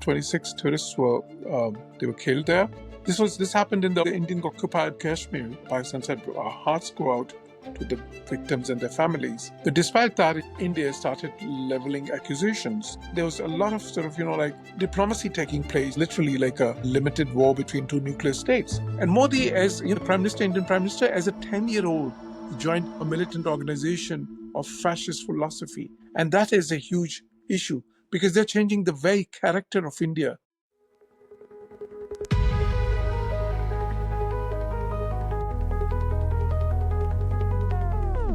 26 tourists were killed there. This happened in the Indian-occupied Kashmir. Pakistan said our hearts go out to the victims and their families. But despite that, India started leveling accusations. There was a lot of diplomacy taking place, literally like a limited war between two nuclear states. And Modi, as Indian Prime Minister, as a 10-year-old, joined a militant organization of fascist philosophy. And that is a huge issue because they're changing the very character of India.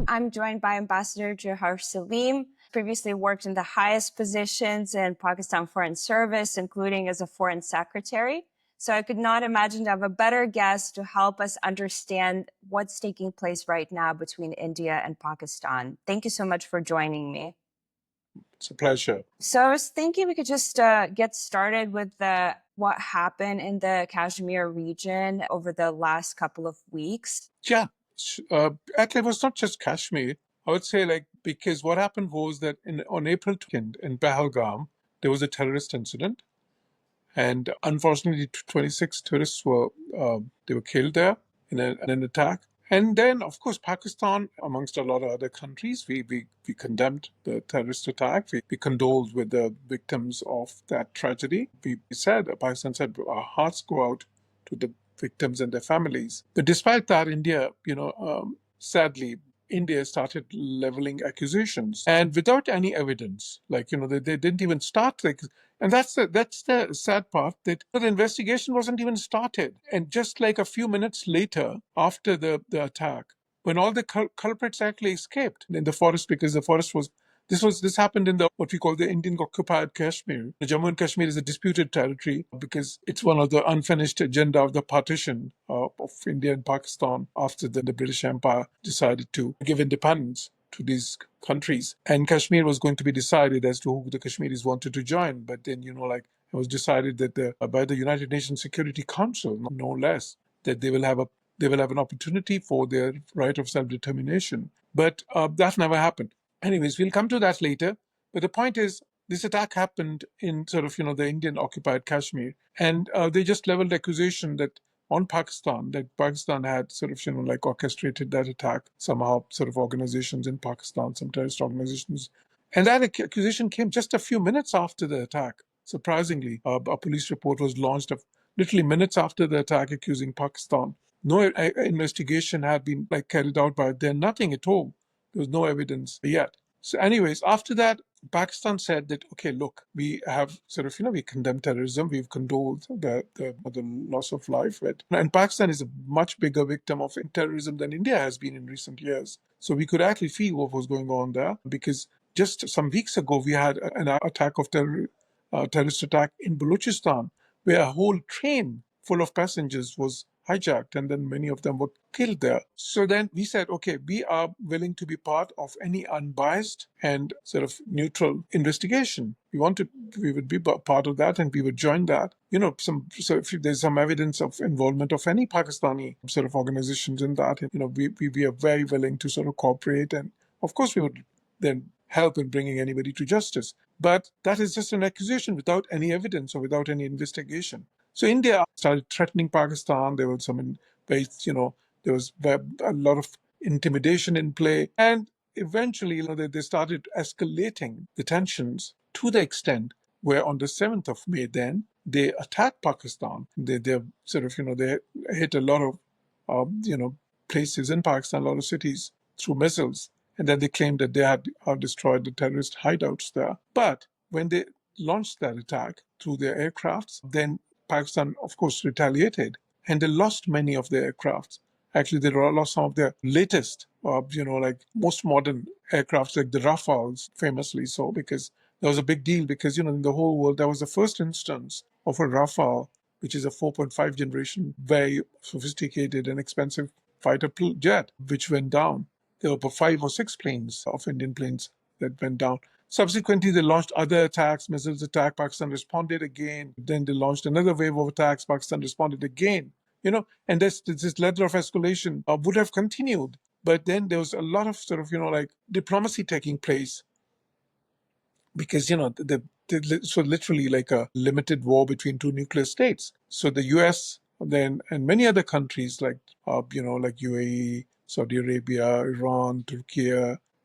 I'm joined by Ambassador Jauhar Saleem, previously worked in the highest positions in Pakistan Foreign Service, including as a foreign secretary. So I could not imagine to have a better guest to help us understand what's taking place right now between India and Pakistan. Thank you so much for joining me. It's a pleasure. So I was thinking we could just get started with what happened in the Kashmir region over the last couple of weeks. Yeah. Actually, it was not just Kashmir. I would say, because what happened was that on April 2nd in Pahalgam, there was a terrorist incident. And unfortunately, 26 tourists were killed there in an attack. And then, of course, Pakistan, amongst a lot of other countries, we condemned the terrorist attack. We condoled with the victims of that tragedy. Pakistan said, our hearts go out to the victims and their families. But despite that, India, sadly, India started leveling accusations and without any evidence. They didn't even start. And that's the sad part, that the investigation wasn't even started. And just like a few minutes later, after the attack, when all the culprits actually escaped in the forest, because the forest was. This happened in what we call the Indian-occupied Kashmir. The Jammu and Kashmir is a disputed territory because it's one of the unfinished agenda of the partition of India and Pakistan after the British Empire decided to give independence to these countries. And Kashmir was going to be decided as to who the Kashmiris wanted to join. But then, it was decided that by the United Nations Security Council, no less, that they will have an opportunity for their right of self-determination. But that never happened. Anyways, we'll come to that later. But the point is, this attack happened in the Indian-occupied Kashmir. And they just leveled accusation on Pakistan, that Pakistan had orchestrated that attack, somehow organizations in Pakistan, some terrorist organizations. And that accusation came just a few minutes after the attack. Surprisingly, a police report was launched literally minutes after the attack accusing Pakistan. No investigation had been carried out by then, nothing at all. There was no evidence yet. So anyways, after that, Pakistan said that, okay, look, we have we condemn terrorism. We've condoled the loss of life. And Pakistan is a much bigger victim of terrorism than India has been in recent years. So we could actually feel what was going on there, because just some weeks ago, we had an terrorist attack in Balochistan, where a whole train full of passengers was hijacked, and then many of them were killed there. So then we said, okay, we are willing to be part of any unbiased and neutral investigation. We would be part of that, and we would join that. If there's some evidence of involvement of any Pakistani organizations in that, we are very willing to cooperate, and of course we would then help in bringing anybody to justice. But that is just an accusation without any evidence or without any investigation. So India started threatening Pakistan. There was there was a lot of intimidation in play. And eventually, they started escalating the tensions to the extent where on the 7th of May, then, they attacked Pakistan. They hit a lot of, places in Pakistan, a lot of cities through missiles. And then they claimed that they had destroyed the terrorist hideouts there. But when they launched that attack through their aircrafts, then Pakistan, of course, retaliated, and they lost many of their aircrafts. Actually, they lost some of their latest, most modern aircrafts, like the Rafales, famously so, because there was a big deal, because, in the whole world, that was the first instance of a Rafale, which is a 4.5 generation, very sophisticated and expensive fighter jet, which went down. There were 5 or 6 planes of Indian planes that went down. Subsequently, they launched other attacks, missiles attack. Pakistan responded again. Then they launched another wave of attacks. Pakistan responded again. And this ladder of escalation would have continued. But then there was a lot of diplomacy taking place, because, the So literally like a limited war between two nuclear states. So the US then and many other countries like like UAE, Saudi Arabia, Iran, Turkey,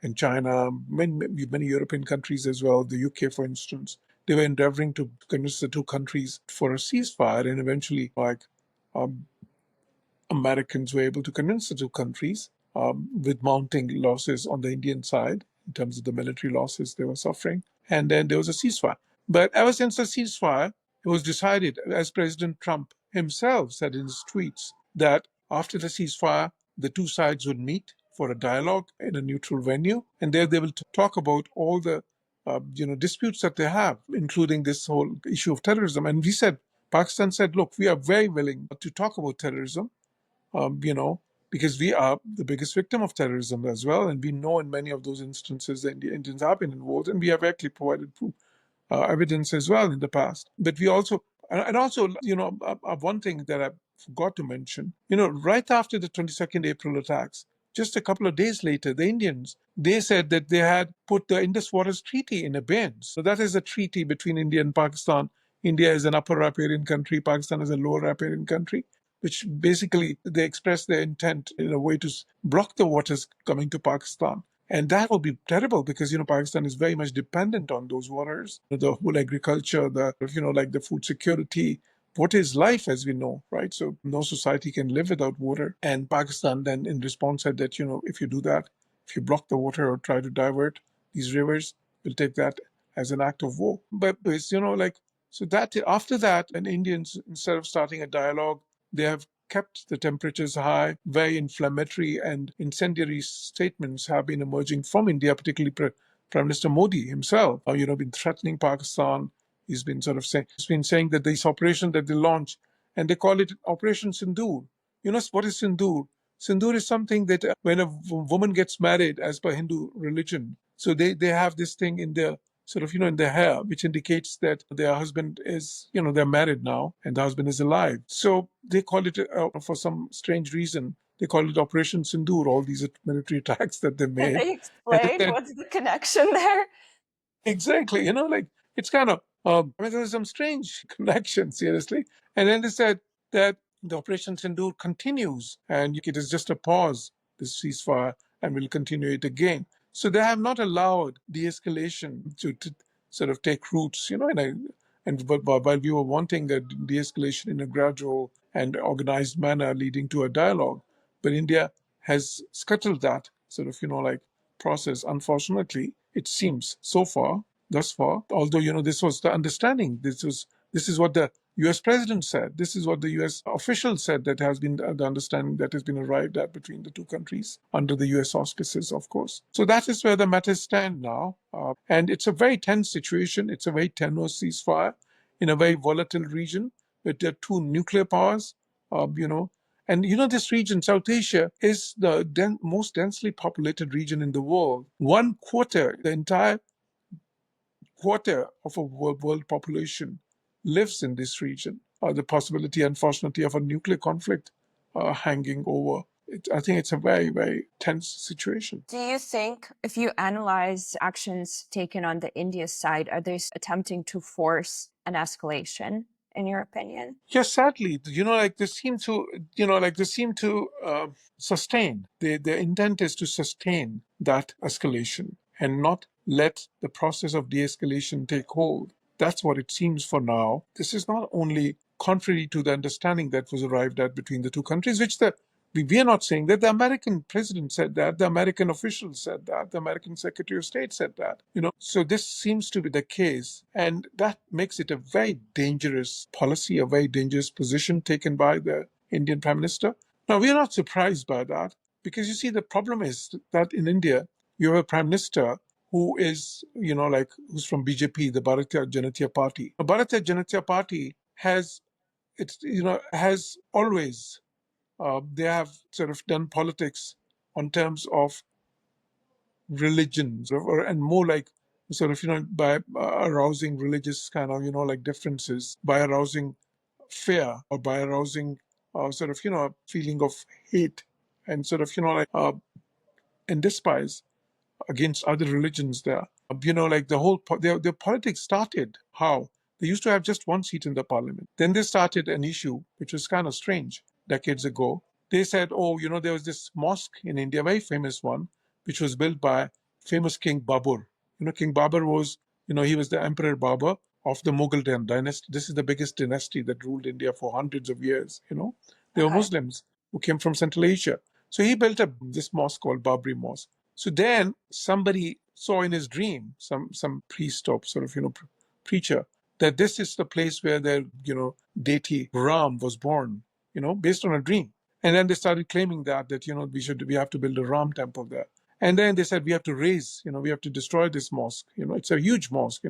and China, many European countries as well, the UK for instance, they were endeavoring to convince the two countries for a ceasefire, and eventually um, Americans were able to convince the two countries, with mounting losses on the Indian side in terms of the military losses they were suffering. And then there was a ceasefire. But ever since the ceasefire, it was decided, as President Trump himself said in his tweets, that after the ceasefire, the two sides would meet for a dialogue in a neutral venue, and there they will talk about all the disputes that they have, including this whole issue of terrorism. And Pakistan said, look, we are very willing to talk about terrorism, um, you know, because we are the biggest victim of terrorism as well. And we know in many of those instances that the Indians have been involved, and we have actually provided proof, evidence as well in the past. But we also, and also, one thing that I forgot to mention, right after the 22nd April attacks, just a couple of days later, the Indians, they said that they had put the Indus Waters Treaty in abeyance. So that is a treaty between India and Pakistan. India is an upper riparian country, Pakistan is a lower riparian country, which basically they express their intent in a way to block the waters coming to Pakistan. And that will be terrible because, Pakistan is very much dependent on those waters, the whole agriculture, like the food security. What is life as we know, right? So no society can live without water. And Pakistan then in response said that, if you do that, if you block the water or try to divert these rivers, we'll take that as an act of war. But it's, so that after that, and Indians, instead of starting a dialogue, they have kept the temperatures high. Very inflammatory and incendiary statements have been emerging from India, particularly Prime Minister Modi himself. Been threatening Pakistan. He's been saying that this operation that they launched, and they call it Operation Sindoor. What is Sindoor? Sindoor is something that when a woman gets married, as per Hindu religion, so they have this thing in their in their hair, which indicates that their husband is, they're married now and the husband is alive. So they call it, for some strange reason, they call it Operation Sindoor, all these military attacks that they Can made. they And they explain said, what's the connection there? exactly, it's kind of, there's some strange connection, seriously. And then they said that the Operation Sindoor continues and it is just a pause, this ceasefire, and will continue it again. So they have not allowed de-escalation to take roots, but while we were wanting that de-escalation in a gradual and organized manner leading to a dialogue, but India has scuttled that process. Unfortunately, it seems so far, thus far, although this was the understanding, this is what the US president said, this is what the US officials said, that has been the understanding that has been arrived at between the two countries under the US auspices, of course. So that is where the matters stand now. And it's a very tense situation. It's a very tenuous ceasefire in a very volatile region with the two nuclear powers, and this region, South Asia, is the most densely populated region in the world. One quarter, the entire quarter of a world population lives in this region. The possibility, unfortunately, of a nuclear conflict hanging over. I think it's a very, very tense situation. Do you think, if you analyze actions taken on the India side, are they attempting to force an escalation, in your opinion? Yes, sadly, they seem to, sustain. Their intent is to sustain that escalation and not let the process of de-escalation take hold. That's what it seems for now. This is not only contrary to the understanding that was arrived at between the two countries, which we are not saying that. The American president said that, the American officials said that, the American Secretary of State said that. So this seems to be the case, and that makes it a very dangerous policy, a very dangerous position taken by the Indian Prime Minister. Now, we are not surprised by that, because you see, the problem is that in India, you have a Prime Minister who is, who's from BJP, the Bharatiya Janata Party. The Bharatiya Janata Party has always, they have done politics on terms of religions, and more like by arousing religious kind of differences, by arousing fear, or by arousing a feeling of hate, and and despise against other religions there. Like their politics started how? They used to have just one seat in the parliament. Then they started an issue which was kind of strange decades ago. They said, oh, there was this mosque in India, very famous one, which was built by famous King Babur. King Babur was, he was the Emperor Babur of the Mughal dynasty. This is the biggest dynasty that ruled India for hundreds of years. They were Okay. Muslims who came from Central Asia. So he built up this mosque called Babri Mosque. So then somebody saw in his dream, some priest or sort of preacher, that this is the place where their deity Ram was born, based on a dream. And then they started claiming that we have to build a Ram temple there. And then they said we have to destroy this mosque. It's a huge mosque,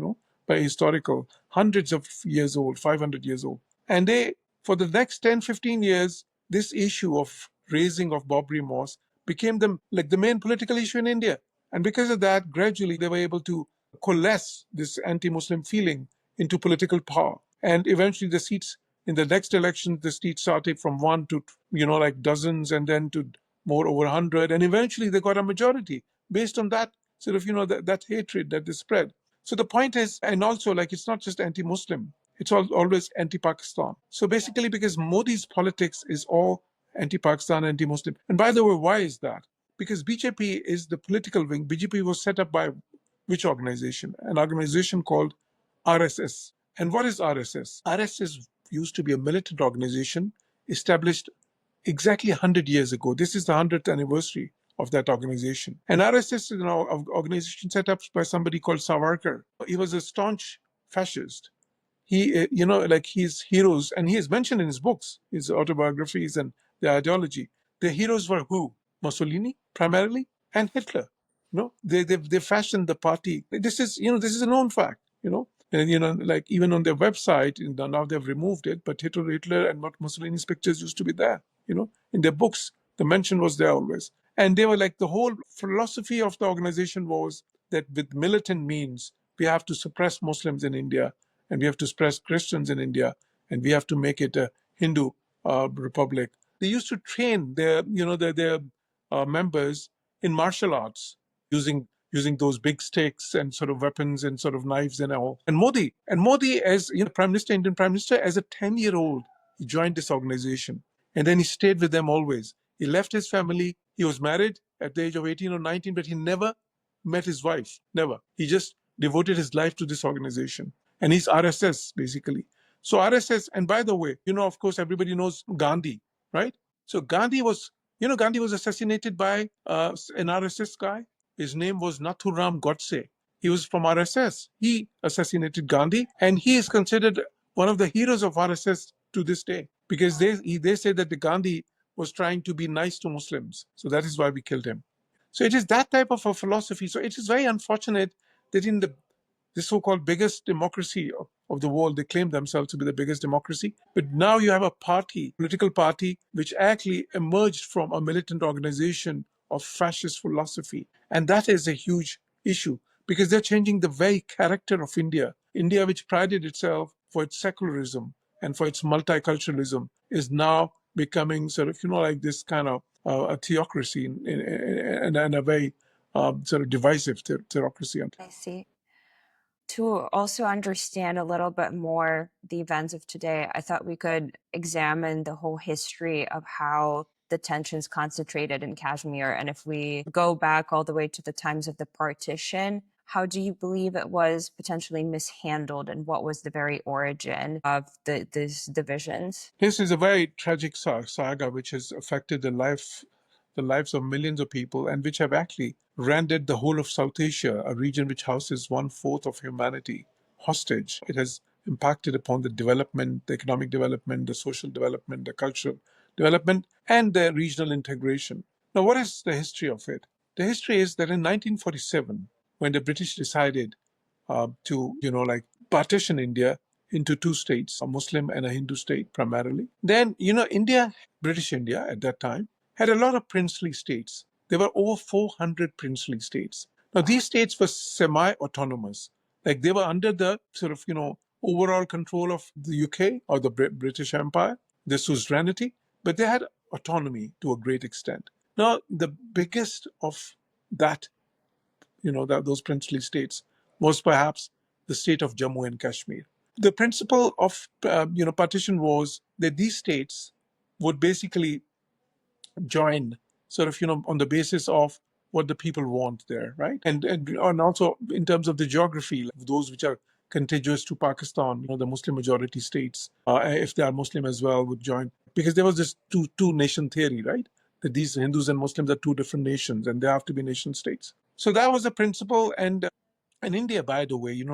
by historical, hundreds of years old, 500 years old. And they, for the next 10, 15 years, this issue of raising of Babri Mosque became the main political issue in India. And because of that, gradually they were able to coalesce this anti-Muslim feeling into political power. And eventually the seats in the next election, the seats started from one to, like dozens, and then to more over 100. And eventually they got a majority based on that sort of, that hatred that they spread. So the point is, and also like it's not just anti-Muslim, it's always anti-Pakistan. So basically, because Modi's politics is all anti-Pakistan, anti-Muslim. And by the way, why is that? Because BJP is the political wing. BJP was set up by which organization? An organization called RSS. And what is RSS? RSS used to be a militant organization established exactly 100 years ago. This is the 100th anniversary of that organization. And RSS is an organization set up by somebody called Savarkar. He was a staunch fascist. He, like his heroes, and he is mentioned in his books, his autobiographies and the ideology. The heroes were who? Mussolini, primarily, and Hitler. They fashioned the party. This is a known fact. And like even on their website, now they've removed it, but Hitler and Mussolini's pictures used to be there. In their books, the mention was there always. And they were like, the whole philosophy of the organization was that with militant means, we have to suppress Muslims in India, and we have to suppress Christians in India, and we have to make it a Hindu republic. They used to train their members in martial arts using those big sticks and sort of weapons and sort of knives and all. And Modi, as Indian Prime Minister, as a 10-year-old, he joined this organization, and then he stayed with them always. He left his family. He was married at the age of 18 or 19, but he never met his wife. Never. He just devoted his life to this organization. And he's RSS, basically. So RSS, and by the way, of course, everybody knows Gandhi, right? So Gandhi was assassinated by an RSS guy. His name was Nathuram Godse. He was from RSS. He assassinated Gandhi, and he is considered one of the heroes of RSS to this day, because they say that the Gandhi was trying to be nice to Muslims. So that is why we killed him. So it is that type of a philosophy. So it is very unfortunate that in the so-called biggest democracy of the world, they claim themselves to be the biggest democracy. But now you have a political party, which actually emerged from a militant organization of fascist philosophy. And that is a huge issue, because they're changing the very character of India. India, which prided itself for its secularism and for its multiculturalism, is now becoming sort of, like this kind of a theocracy and a very sort of divisive theocracy. I see. To also understand a little bit more the events of today, I thought we could examine the whole history of how the tensions concentrated in Kashmir. And if we go back all the way to the times of the partition, how do you believe it was potentially mishandled, and what was the very origin of these divisions? This is a very tragic saga which has affected the lives of millions of people, and which have actually rendered the whole of South Asia, a region which houses 1/4 of humanity, hostage. It has impacted upon the development, the economic development, the social development, the cultural development, and the regional integration. Now, what is the history of it? The history is that in 1947, when the British decided to, like partition India into two states, a Muslim and a Hindu state primarily. Then, British India at that time, had a lot of princely states. There were over 400 princely states. Now, these states were semi-autonomous. Like they were under the sort of, overall control of the UK or the British Empire, the suzerainty, but they had autonomy to a great extent. Now, the biggest of that, those princely states was perhaps the state of Jammu and Kashmir. The principle of partition was that these states would basically join sort of on the basis of what the people want there, right? And also in terms of the geography, like those which are contiguous to Pakistan, the Muslim majority states, if they are Muslim as well, would join, because there was this two nation theory, right? That these Hindus and Muslims are two different nations and they have to be nation states. So that was the principle. And India, by the way,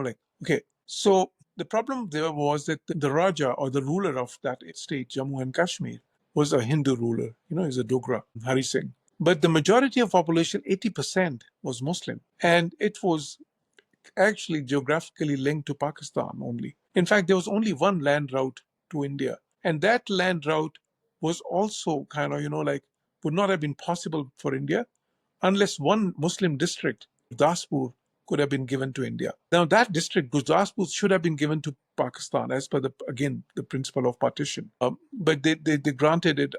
okay, so the problem there was that the Raja or the ruler of that state, Jammu and Kashmir, was a Hindu ruler, he's a Dogra, Hari Singh. But the majority of population, 80%, was Muslim. And it was actually geographically linked to Pakistan only. In fact, there was only one land route to India. And that land route was also kind of, would not have been possible for India unless one Muslim district, Gurdaspur, could have been given to India. Now, that district, Gurdaspur, should have been given to Pakistan as per the principle of partition. But they granted it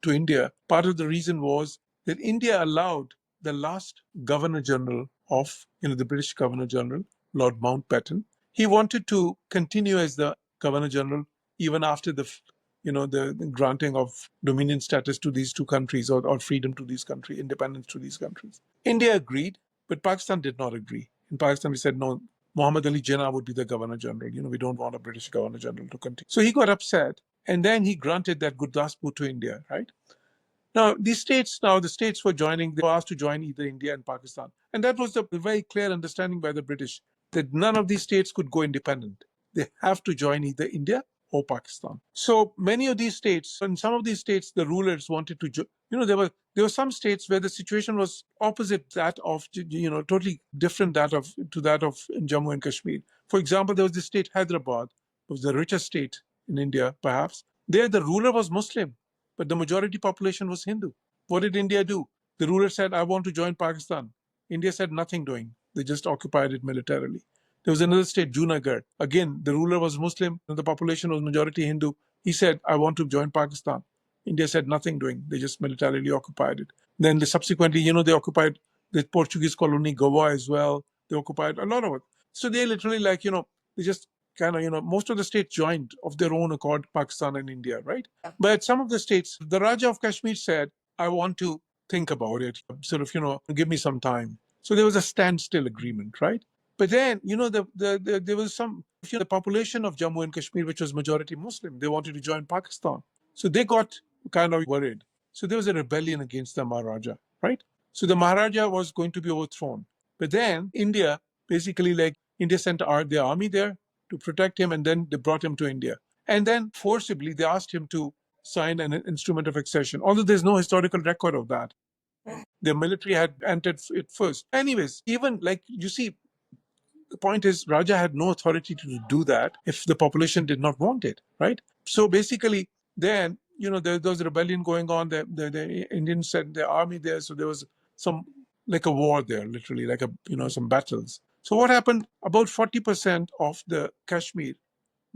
to India. Part of the reason was that India allowed the last Governor General of, the British Governor General, Lord Mountbatten. He wanted to continue as the Governor General even after the granting of dominion status to these two countries, or freedom to these countries, independence to these countries. India agreed, but Pakistan did not agree. In Pakistan, we said, no, Muhammad Ali Jinnah would be the Governor General. We don't want a British Governor General to continue. So he got upset, and then he granted that Gurdaspur to India, right? Now, the states were joining, they were asked to join either India and Pakistan. And that was the very clear understanding by the British that none of these states could go independent. They have to join either India or Pakistan. So many of these states, in some of these states, the rulers wanted to, there were some states where the situation was opposite that of, totally different to that of Jammu and Kashmir. For example, there was the state Hyderabad, was the richest state in India, perhaps. There, the ruler was Muslim, but the majority population was Hindu. What did India do? The ruler said, I want to join Pakistan. India said nothing doing. They just occupied it militarily. There was another state, Junagadh. Again, the ruler was Muslim, and the population was majority Hindu. He said, I want to join Pakistan. India said nothing doing. They just militarily occupied it. Then subsequently, they occupied the Portuguese colony Goa as well. They occupied a lot of it. So they literally they just kind of, most of the states joined of their own accord, Pakistan and India, right? Yeah. But some of the states, the Raja of Kashmir said, I want to think about it, sort of, give me some time. So there was a standstill agreement, right? But then, there was the population of Jammu and Kashmir, which was majority Muslim, they wanted to join Pakistan. So they got kind of worried. So there was a rebellion against the Maharaja, right? So the Maharaja was going to be overthrown. But then India, basically, India sent their army there to protect him, and then they brought him to India. And then forcibly, they asked him to sign an instrument of accession, although there's no historical record of that. The military had entered it first. Anyways, even you see, the point is, Raja had no authority to do that if the population did not want it, right? So basically, then, there was a rebellion going on. The Indians sent their army there. So there was a war there, literally, some battles. So what happened? About 40% of the Kashmir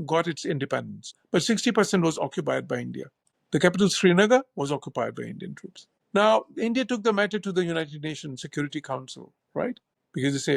got its independence, but 60% was occupied by India. The capital, Srinagar, was occupied by Indian troops. Now, India took the matter to the United Nations Security Council, right? Because they say,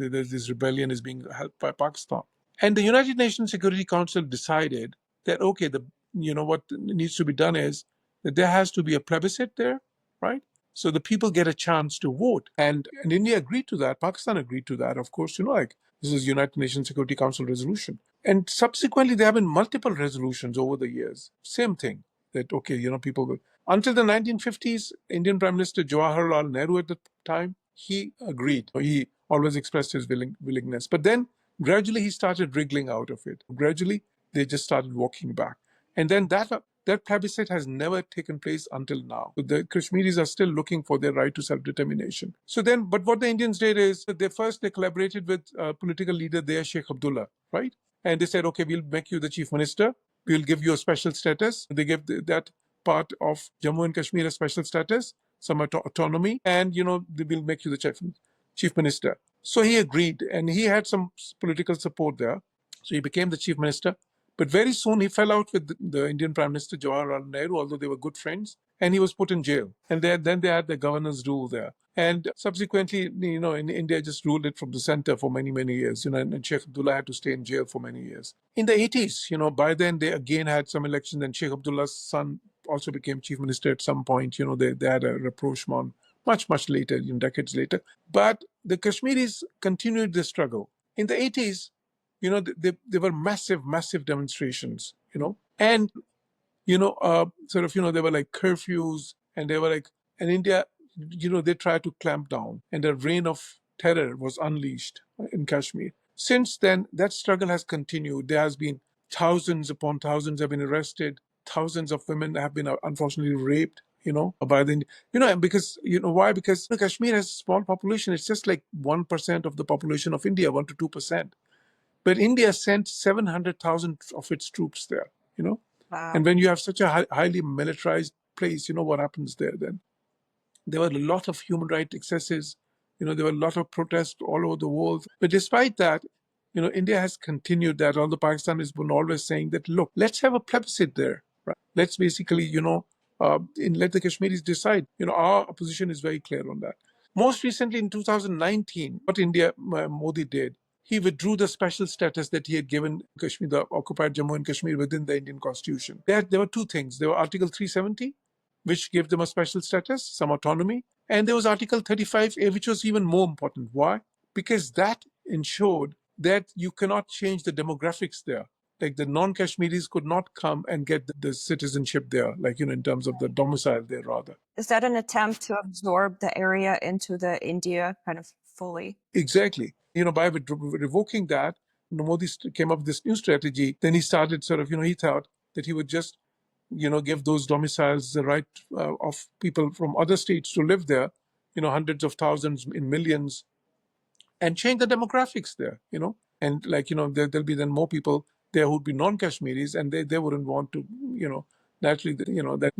there's this rebellion is being helped by Pakistan. And the United Nations Security Council decided that, okay, what needs to be done is that there has to be a plebiscite there, right? So the people get a chance to vote. And India agreed to that. Pakistan agreed to that. Of course, this is United Nations Security Council resolution. And subsequently, there have been multiple resolutions over the years. Same thing, that, okay, people will. Until the 1950s, Indian Prime Minister Jauhar Nehru at the time, he agreed. He always expressed his willingness. But then gradually he started wriggling out of it. Gradually, they just started walking back. And then that plebiscite has never taken place until now. So the Kashmiris are still looking for their right to self-determination. But what the Indians did is, they collaborated with political leader there, Sheikh Abdullah, right? And they said, okay, we'll make you the chief minister. We'll give you a special status. They gave that part of Jammu and Kashmir a special status, some autonomy, and, they will make you the chief minister. So he agreed, and he had some political support there. So he became the chief minister. But very soon he fell out with the Indian Prime Minister Jawaharlal Nehru, although they were good friends. and he was put in jail. And then they had the governor's rule there. And subsequently, in India just ruled it from the center for many, many years, and Sheikh Abdullah had to stay in jail for many years. In the 80s, by then they again had some elections, and Sheikh Abdullah's son also became chief minister at some point. They had a rapprochement much, much later, decades later. But the Kashmiris continued the struggle. In the 80s, there were massive, massive demonstrations, and there were like curfews, and they were like, and India, they tried to clamp down, and a reign of terror was unleashed in Kashmir. Since then, that struggle has continued. There has been thousands upon thousands have been arrested. Thousands of women have been unfortunately raped, by the, and because, why? Because Kashmir has a small population. It's just like 1% of the population of India, 1 to 2%. But India sent 700,000 of its troops there, Wow. and when you have such a highly militarized place, what happens there then? There were a lot of human rights excesses. There were a lot of protests all over the world. But despite that, India has continued that. Although Pakistan has been always saying that, look, let's have a plebiscite there. Right? Let's basically, let the Kashmiris decide. Our position is very clear on that. Most recently, in 2019, what Modi did, he withdrew the special status that he had given Kashmir, the occupied Jammu and Kashmir, within the Indian constitution. There were two things. There were Article 370, which gave them a special status, some autonomy. And there was Article 35A, which was even more important. Why? Because that ensured that you cannot change the demographics there. Like the non-Kashmiris could not come and get the citizenship there, like, in terms of the domicile there, rather. Is that an attempt to absorb the area into the India kind of fully? Exactly. By revoking that, Modi came up with this new strategy. Then he started he thought that he would just, give those domiciles the right of people from other states to live there, hundreds of thousands, in millions, and change the demographics there, and like, there'll be then more people there who'd be non-Kashmiris, and they wouldn't want to, naturally, that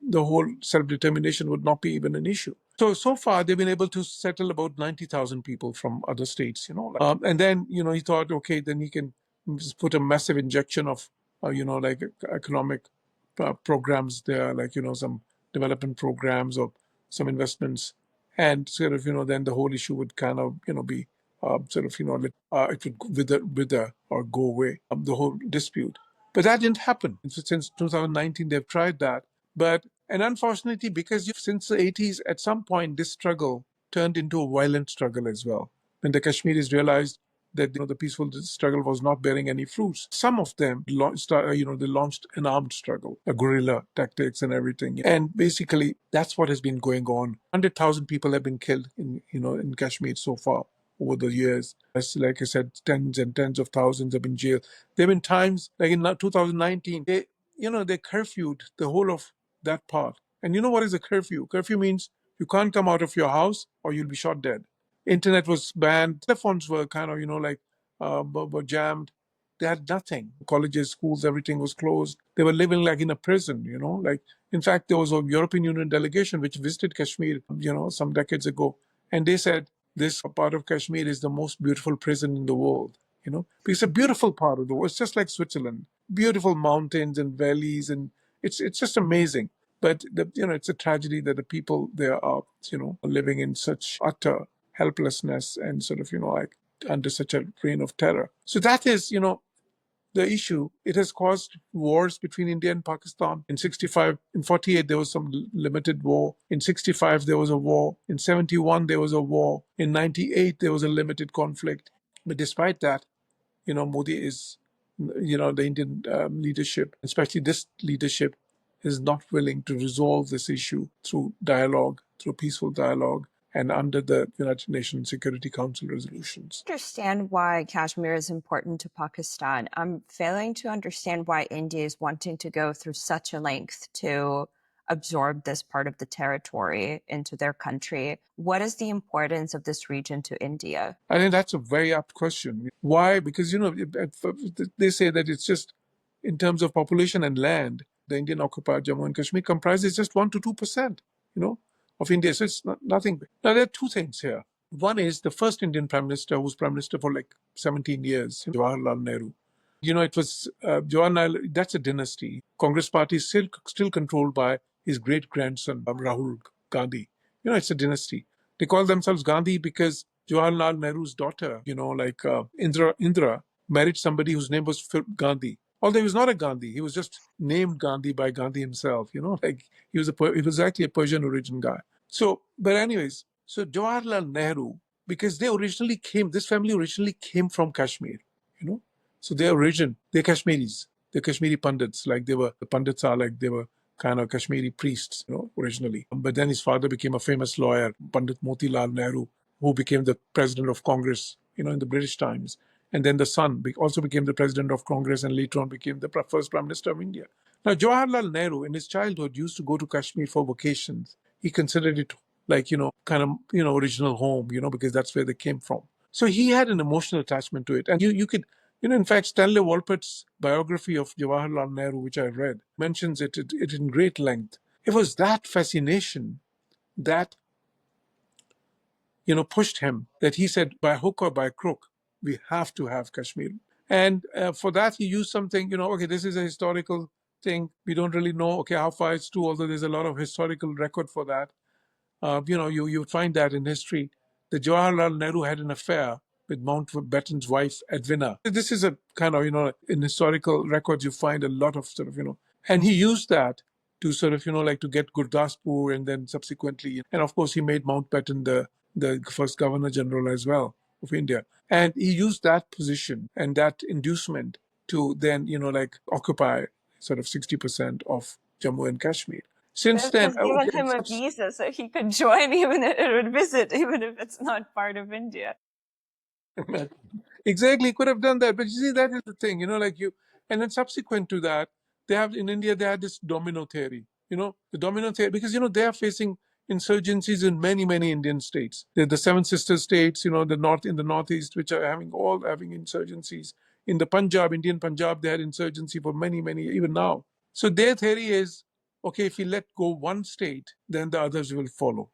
the whole self-determination would not be even an issue. So far, they've been able to settle about 90,000 people from other states, and then, he thought, okay, then he can just put a massive injection of, like economic programs there, like, some development programs or some investments, and then the whole issue would kind of, be it would wither or go away, the whole dispute. But that didn't happen. Since 2019, they've tried that. And unfortunately, because since the 80s, at some point, this struggle turned into a violent struggle as well. When the Kashmiris realized that the peaceful struggle was not bearing any fruits, some of them they launched an armed struggle, a guerrilla tactics and everything. And basically, that's what has been going on. 100,000 people have been killed in Kashmir so far over the years. As like I said, tens and tens of thousands have been jailed. There have been times, like in 2019, they curfewed the whole of that part. And you know what is a curfew? Curfew means you can't come out of your house or you'll be shot dead. Internet was banned. Telephones were kind of, were jammed. They had nothing. Colleges, schools, everything was closed. They were living like in a prison, like, in fact, there was a European Union delegation which visited Kashmir, some decades ago. And they said, this part of Kashmir is the most beautiful prison in the world, It's a beautiful part of the world. It's just like Switzerland. Beautiful mountains and valleys, and it's just amazing. But it's a tragedy that the people there are, living in such utter helplessness and like under such a reign of terror. So that is, the issue. It has caused wars between India and Pakistan. In 65, in 48, there was some limited war. In 65, there was a war. In 71, there was a war. In 98, there was a limited conflict. But despite that, Modi is, the Indian leadership, especially this leadership, is not willing to resolve this issue through dialogue, through peaceful dialogue, and under the United Nations Security Council resolutions. Understand why Kashmir is important to Pakistan. I'm failing to understand why India is wanting to go through such a length to absorb this part of the territory into their country. What is the importance of this region to India? I think that's a very apt question. Why? Because, they say that it's just, in terms of population and land, the Indian occupied Jammu and Kashmir comprises just 1 to 2%, of India. So it's nothing. Now, there are two things here. One is the first Indian Prime Minister, who was Prime Minister for like 17 years, Jauhar Nehru. It was Jawaharlal. That's a dynasty. Congress party is still controlled by his great grandson Rahul Gandhi. It's a dynasty. They call themselves Gandhi because Jawaharlal Nehru's daughter, Indra, married somebody whose name was Gandhi. Although he was not a Gandhi, he was just named Gandhi by Gandhi himself. Like he was actually a Persian origin guy. So, but anyways, so Jawaharlal Nehru, because this family originally came from Kashmir. You know, so their origin, they're Kashmiris. They're Kashmiri Pandits. Like the Pandits are like they were kind of Kashmiri priests, originally. But then his father became a famous lawyer, Pandit Motilal Nehru, who became the president of Congress, in the British times. And then the son also became the president of Congress and later on became the first prime minister of India. Now, Jawaharlal Nehru in his childhood used to go to Kashmir for vacations. He considered it like, kind of, original home, because that's where they came from. So he had an emotional attachment to it. And you could, in fact, Stanley Walport's biography of Jawaharlal Nehru, which I read, mentions it in great length. It was that fascination that, pushed him, that he said, by hook or by crook, we have to have Kashmir. And for that, he used something, okay, this is a historical thing. We don't really know, okay, how far it's true, although there's a lot of historical record for that. You find that in history that Jawaharlal Nehru had an affair with Mountbatten's wife, Edwina. This is a kind of, in historical records, you find a lot of sort of, and he used that to sort of, like to get Gurdaspur and then subsequently, and of course, he made Mountbatten the first governor general as well of India. And he used that position and that inducement to then, like occupy sort of 60% of Jammu and Kashmir. Since They've then, just given him a visa so he could join even if it would visit, even if it's not part of India. exactly, could have done that. But you see, that is the thing, and then subsequent to that, in India, they had this domino theory, the domino theory, because, they are facing insurgencies in many, many Indian states. They're the Seven Sisters states, in the Northeast, which are having insurgencies. In the Indian Punjab, they had insurgency for many, many, even now. So their theory is, okay, if we let go one state, then the others will follow.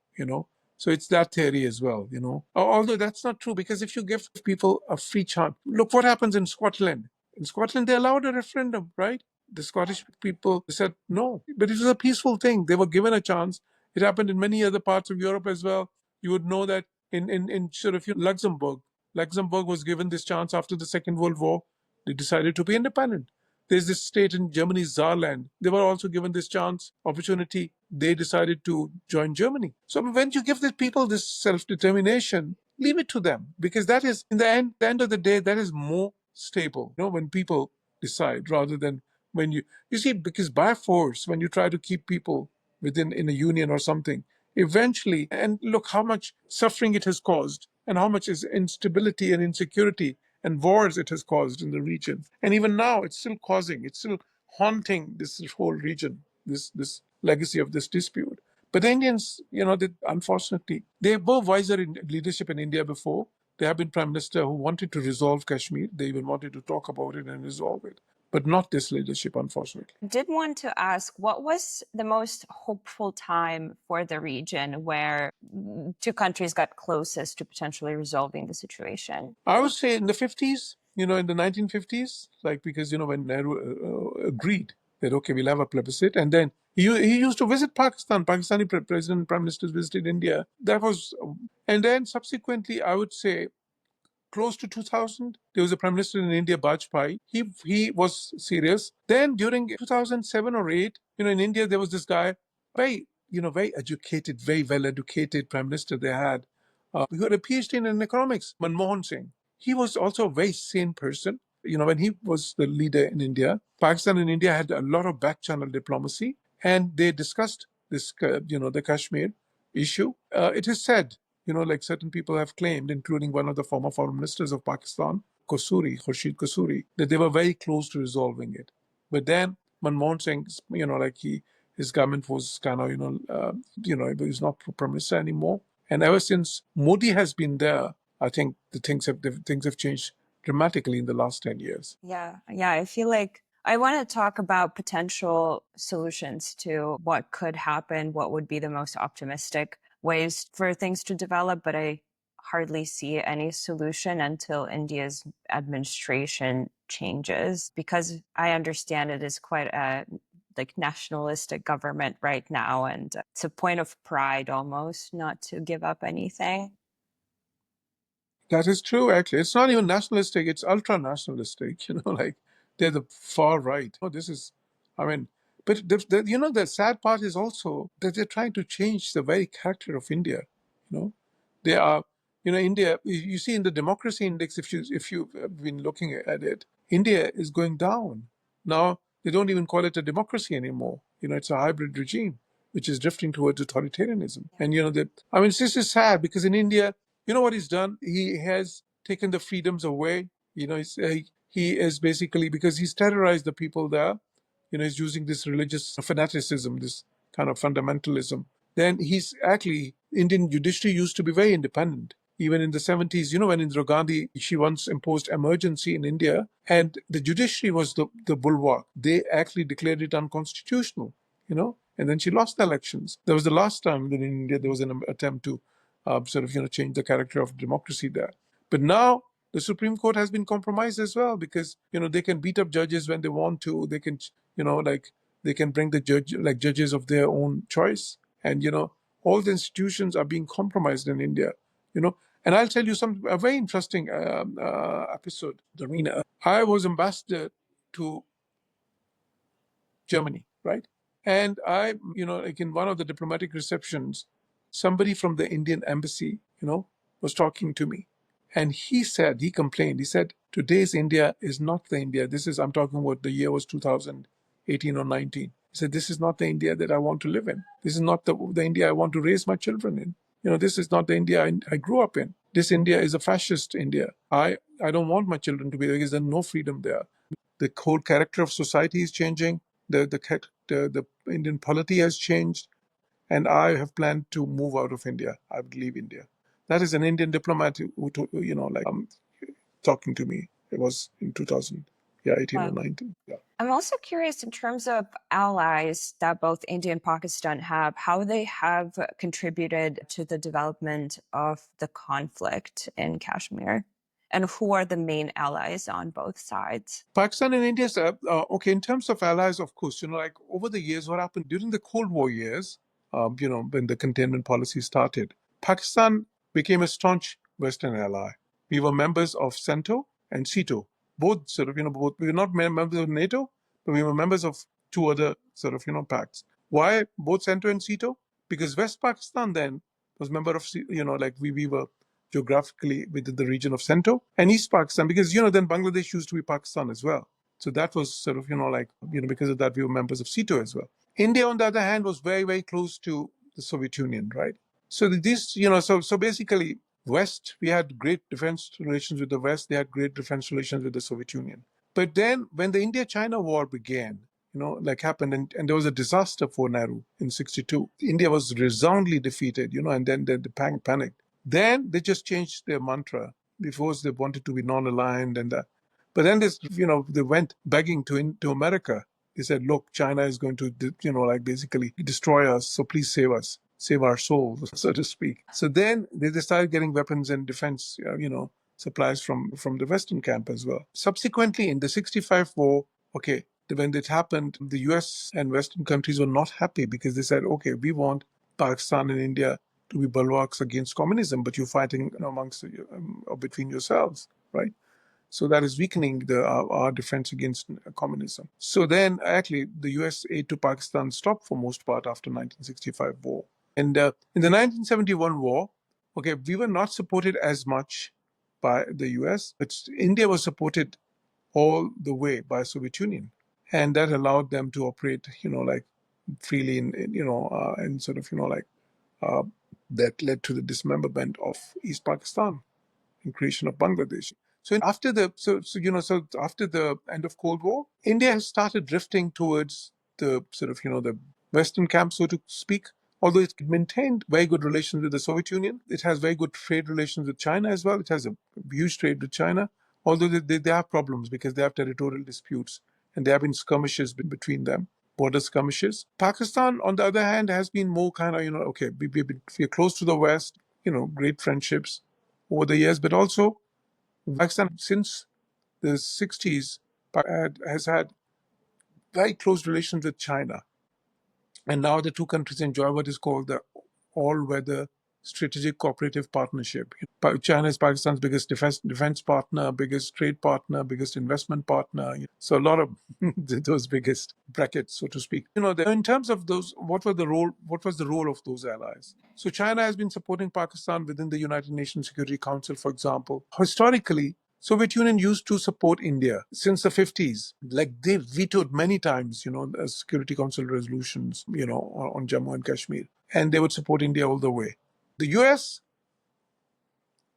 So it's that theory as well. Although that's not true, because if you give people a free chance, look what happens in Scotland. In Scotland, they allowed a referendum, right? The Scottish people said no, but it was a peaceful thing. They were given a chance. It happened in many other parts of Europe as well. You would know that in sort of Luxembourg was given this chance after the Second World War. They decided to be independent. There's this state in Germany, Saarland. They were also given this chance, opportunity. They decided to join Germany. So when you give the people this self-determination, leave it to them, because that is, in the end of the day, that is more stable. When people decide, rather than when you see, because by force, when you try to keep people in a union or something, eventually, and look how much suffering it has caused, and how much is instability and insecurity and wars it has caused in the region. And even now, it's still haunting this whole region, this legacy of this dispute. But the Indians, unfortunately, they were wiser in leadership in India before. They have been prime minister who wanted to resolve Kashmir. They even wanted to talk about it and resolve it. But not this leadership, unfortunately. I did want to ask, what was the most hopeful time for the region where two countries got closest to potentially resolving the situation? I would say in the 50s, in the 1950s, like, because, when Nehru agreed that, okay, we'll have a plebiscite. And then he used to visit Pakistan. Pakistani president and prime ministers visited India. And then subsequently, I would say, close to 2000, there was a prime minister in India, Bajpayee. He was serious. Then during 2007 or 8, in India, there was this guy, very educated, very well educated prime minister they had, who had a PhD in economics, Manmohan Singh. He was also a very sane person. When he was the leader in India, Pakistan and India had a lot of back channel diplomacy, and they discussed this, the Kashmir issue. It is said, like certain people have claimed, including one of the former foreign ministers of Pakistan, Khurshid Kasuri, that they were very close to resolving it. But then Manmohan Singh, like his government was kind of, he was not prime minister anymore. And ever since Modi has been there, I think the things have changed dramatically in the last 10 years. Yeah. I feel like I want to talk about potential solutions to what could happen, what would be the most optimistic ways for things to develop, but I hardly see any solution until India's administration changes? Because I understand it is quite a like nationalistic government right now, and it's a point of pride almost not to give up anything. That is true, actually. It's not even nationalistic, it's ultra nationalistic, like they're the far right. Oh, this is, I mean, but the sad part is also that they're trying to change the very character of India. You know, they are, India, you see in the democracy index, if you've been looking at it, India is going down. Now, they don't even call it a democracy anymore. It's a hybrid regime, which is drifting towards authoritarianism. And, I mean, this is sad because in India, you know what he's done? He has taken the freedoms away. He is basically, because he's terrorized the people there. He's using this religious fanaticism, this kind of fundamentalism. Then he's actually, Indian judiciary used to be very independent. Even in the 70s, when Indira Gandhi, she once imposed emergency in India, and the judiciary was the bulwark. They actually declared it unconstitutional, and then she lost the elections. That was the last time that in India there was an attempt to change the character of democracy there. But now the Supreme Court has been compromised as well because they can beat up judges when they want to. They can they can bring the judges of their own choice, and all the institutions are being compromised in India. And I'll tell you a very interesting episode, Darina. I was ambassador to Germany, right? And like in one of the diplomatic receptions, somebody from the Indian embassy, was talking to me. And he complained, he said, today's India is not the India. I'm talking about the year was 2018 or 19. He said, this is not the India that I want to live in. This is not the India I want to raise my children in. This is not the India I grew up in. This India is a fascist India. I don't want my children to be there because there's no freedom there. The whole character of society is changing. The Indian polity has changed, and I have planned to move out of India. I would leave India. That is an Indian diplomat who talking to me. It was in 2018 or 19. Yeah. I'm also curious in terms of allies that both India and Pakistan have, how they have contributed to the development of the conflict in Kashmir, and who are the main allies on both sides. Pakistan and India, okay, in terms of allies, of course, like over the years, what happened during the Cold War years, when the containment policy started, Pakistan became a staunch Western ally. We were members of CENTO and CETO, both both. We were not members of NATO, but we were members of two other pacts. Why both CENTO and CETO? Because West Pakistan then was member of, we were geographically within the region of CENTO, and East Pakistan, because then Bangladesh used to be Pakistan as well. So that was because of that we were members of CETO as well. India, on the other hand, was very, very close to the Soviet Union, right? So so basically, West, we had great defense relations with the West. They had great defense relations with the Soviet Union. But then when the India-China war began, happened, and there was a disaster for Nehru in 62. India was resoundingly defeated, and then the panicked. Then they just changed their mantra. Before they wanted to be non-aligned and that. But then they went begging to America. They said, look, China is going to, basically destroy us. So please save us, save our souls, so to speak. So then they started getting weapons and defense, supplies from the Western camp as well. Subsequently, in the 65 war, okay, when it happened, the US and Western countries were not happy because they said, okay, we want Pakistan and India to be bulwarks against communism, but you're fighting amongst or between yourselves, right? So that is weakening our defense against communism. So then, actually, the U.S. aid to Pakistan stopped for most part after 1965 war. And in the 1971 war, okay, we were not supported as much by the U.S., but India was supported all the way by Soviet Union, and that allowed them to operate, freely and that led to the dismemberment of East Pakistan and creation of Bangladesh. So after the end of Cold War, India has started drifting towards the the Western camp, so to speak. Although it maintained very good relations with the Soviet Union, it has very good trade relations with China as well. It has a huge trade with China, although they have problems because they have territorial disputes and there have been skirmishes between them, border skirmishes. Pakistan, on the other hand, has been more kind of, okay, we're close to the West, great friendships over the years, but also Pakistan, since the 60s, has had very close relations with China. And now the two countries enjoy what is called the all-weather strategic cooperative partnership. China is Pakistan's biggest defense partner, biggest trade partner, biggest investment partner. So a lot of those biggest brackets, so to speak. In terms of those, what was the role of those allies? So China has been supporting Pakistan within the United Nations Security Council, for example. Historically, Soviet Union used to support India since the 50s. Like they vetoed many times, Security Council resolutions, on Jammu and Kashmir. And they would support India all the way. The US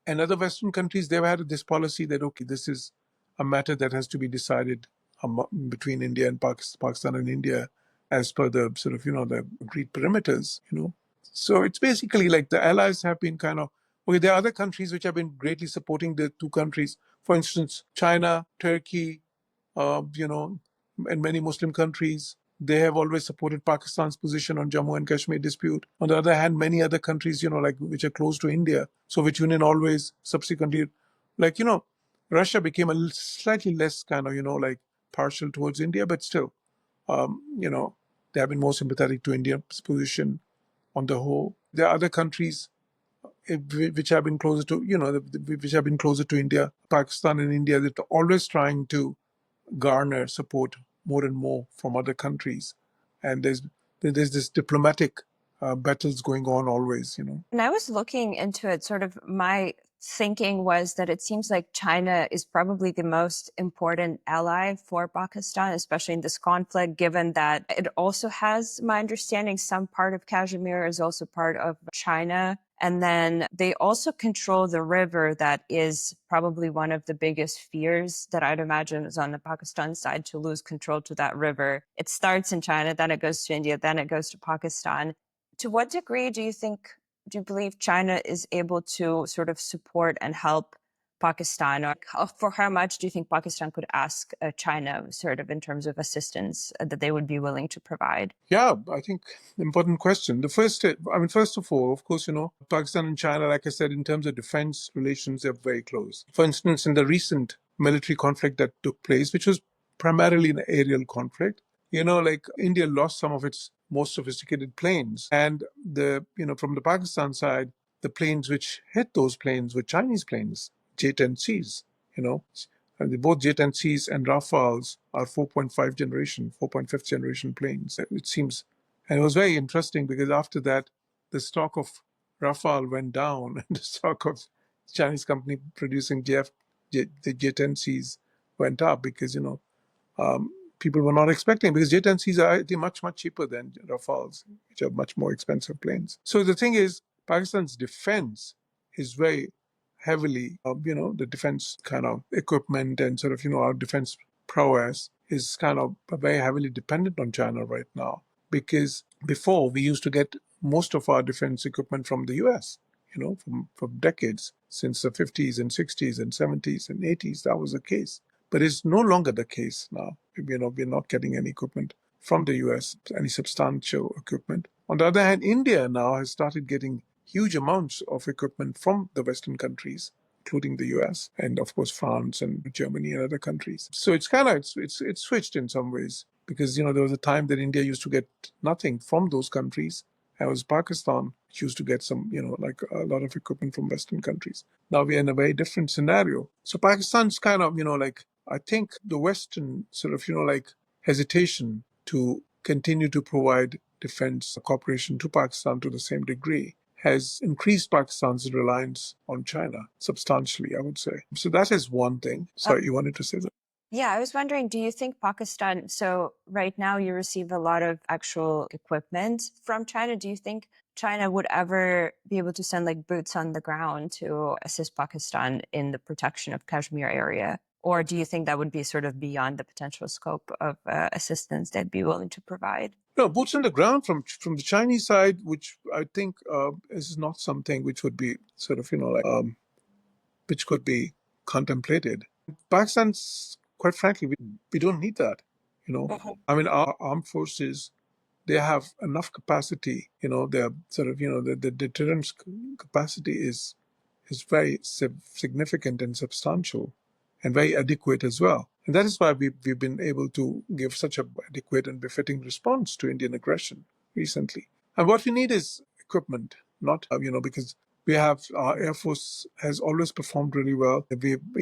and other Western countries, they've had this policy that, okay, this is a matter that has to be decided between India and Pakistan and India as per the sort of, the agreed perimeters. So it's basically like the allies have been kind of, okay, there are other countries which have been greatly supporting the two countries. For instance, China, Turkey, and many Muslim countries, they have always supported Pakistan's position on Jammu and Kashmir dispute. On the other hand, many other countries, like which are close to India, Soviet Union always subsequently, like, Russia became slightly less kind of, like partial towards India, but still, they have been more sympathetic to India's position on the whole. There are other countries which have been closer to, which have been closer to India, Pakistan and India, that are always trying to garner support more and more from other countries. And there's this diplomatic battles going on always. And I was looking into it, sort of my thinking was that it seems like China is probably the most important ally for Pakistan, especially in this conflict, given that it also has, my understanding, some part of Kashmir is also part of China. And then they also control the river that is probably one of the biggest fears that I'd imagine is on the Pakistan side, to lose control to that river. It starts in China, then it goes to India, then it goes to Pakistan. To what degree do you believe China is able to sort of support and help Pakistan? Or for how much do you think Pakistan could ask China sort of in terms of assistance that they would be willing to provide? Yeah, I think important question. First of all, of course, Pakistan and China, like I said, in terms of defense relations, they're very close. For instance, in the recent military conflict that took place, which was primarily an aerial conflict, like India lost some of its most sophisticated planes. And from the Pakistan side, the planes which hit those planes were Chinese planes, J-10Cs, and both J-10Cs and Rafales are 4.5th generation planes, it seems. And it was very interesting because after that, the stock of Rafale went down and the stock of Chinese company producing the J-10Cs went up because, people were not expecting, because J-10Cs are much, much cheaper than Rafales, which are much more expensive planes. So the thing is, Pakistan's defense is very heavily, the defense kind of equipment and sort of, our defense prowess is kind of very heavily dependent on China right now. Because before, we used to get most of our defense equipment from the US, from decades, since the 50s and 60s and 70s and 80s, that was the case. But it's no longer the case now. We're not getting any equipment from the US, any substantial equipment. On the other hand, India now has started getting huge amounts of equipment from the Western countries, including the US and of course France and Germany and other countries. So it's kind of it's switched in some ways, because there was a time that India used to get nothing from those countries. And it was Pakistan which used to get some, like a lot of equipment from Western countries. Now we're in a very different scenario. So Pakistan's kind of, like, I think the Western sort of, like hesitation to continue to provide defense cooperation to Pakistan to the same degree has increased Pakistan's reliance on China substantially, I would say. So that is one thing. Sorry, you wanted to say that? Yeah, I was wondering, do you think Pakistan, so right now you receive a lot of actual equipment from China. Do you think China would ever be able to send like boots on the ground to assist Pakistan in the protection of Kashmir area? Or do you think that would be sort of beyond the potential scope of assistance they'd be willing to provide? No, boots on the ground from the Chinese side, which I think is not something which would be sort of, like, which could be contemplated. Pakistan's, quite frankly, we don't need that. I mean, our armed forces, they have enough capacity. They're sort of, the deterrence capacity is very significant and substantial. and very adequate as well. And that is why we've been able to give such a adequate and befitting response to Indian aggression recently. And what we need is equipment, not, because we have our Air Force has always performed really well.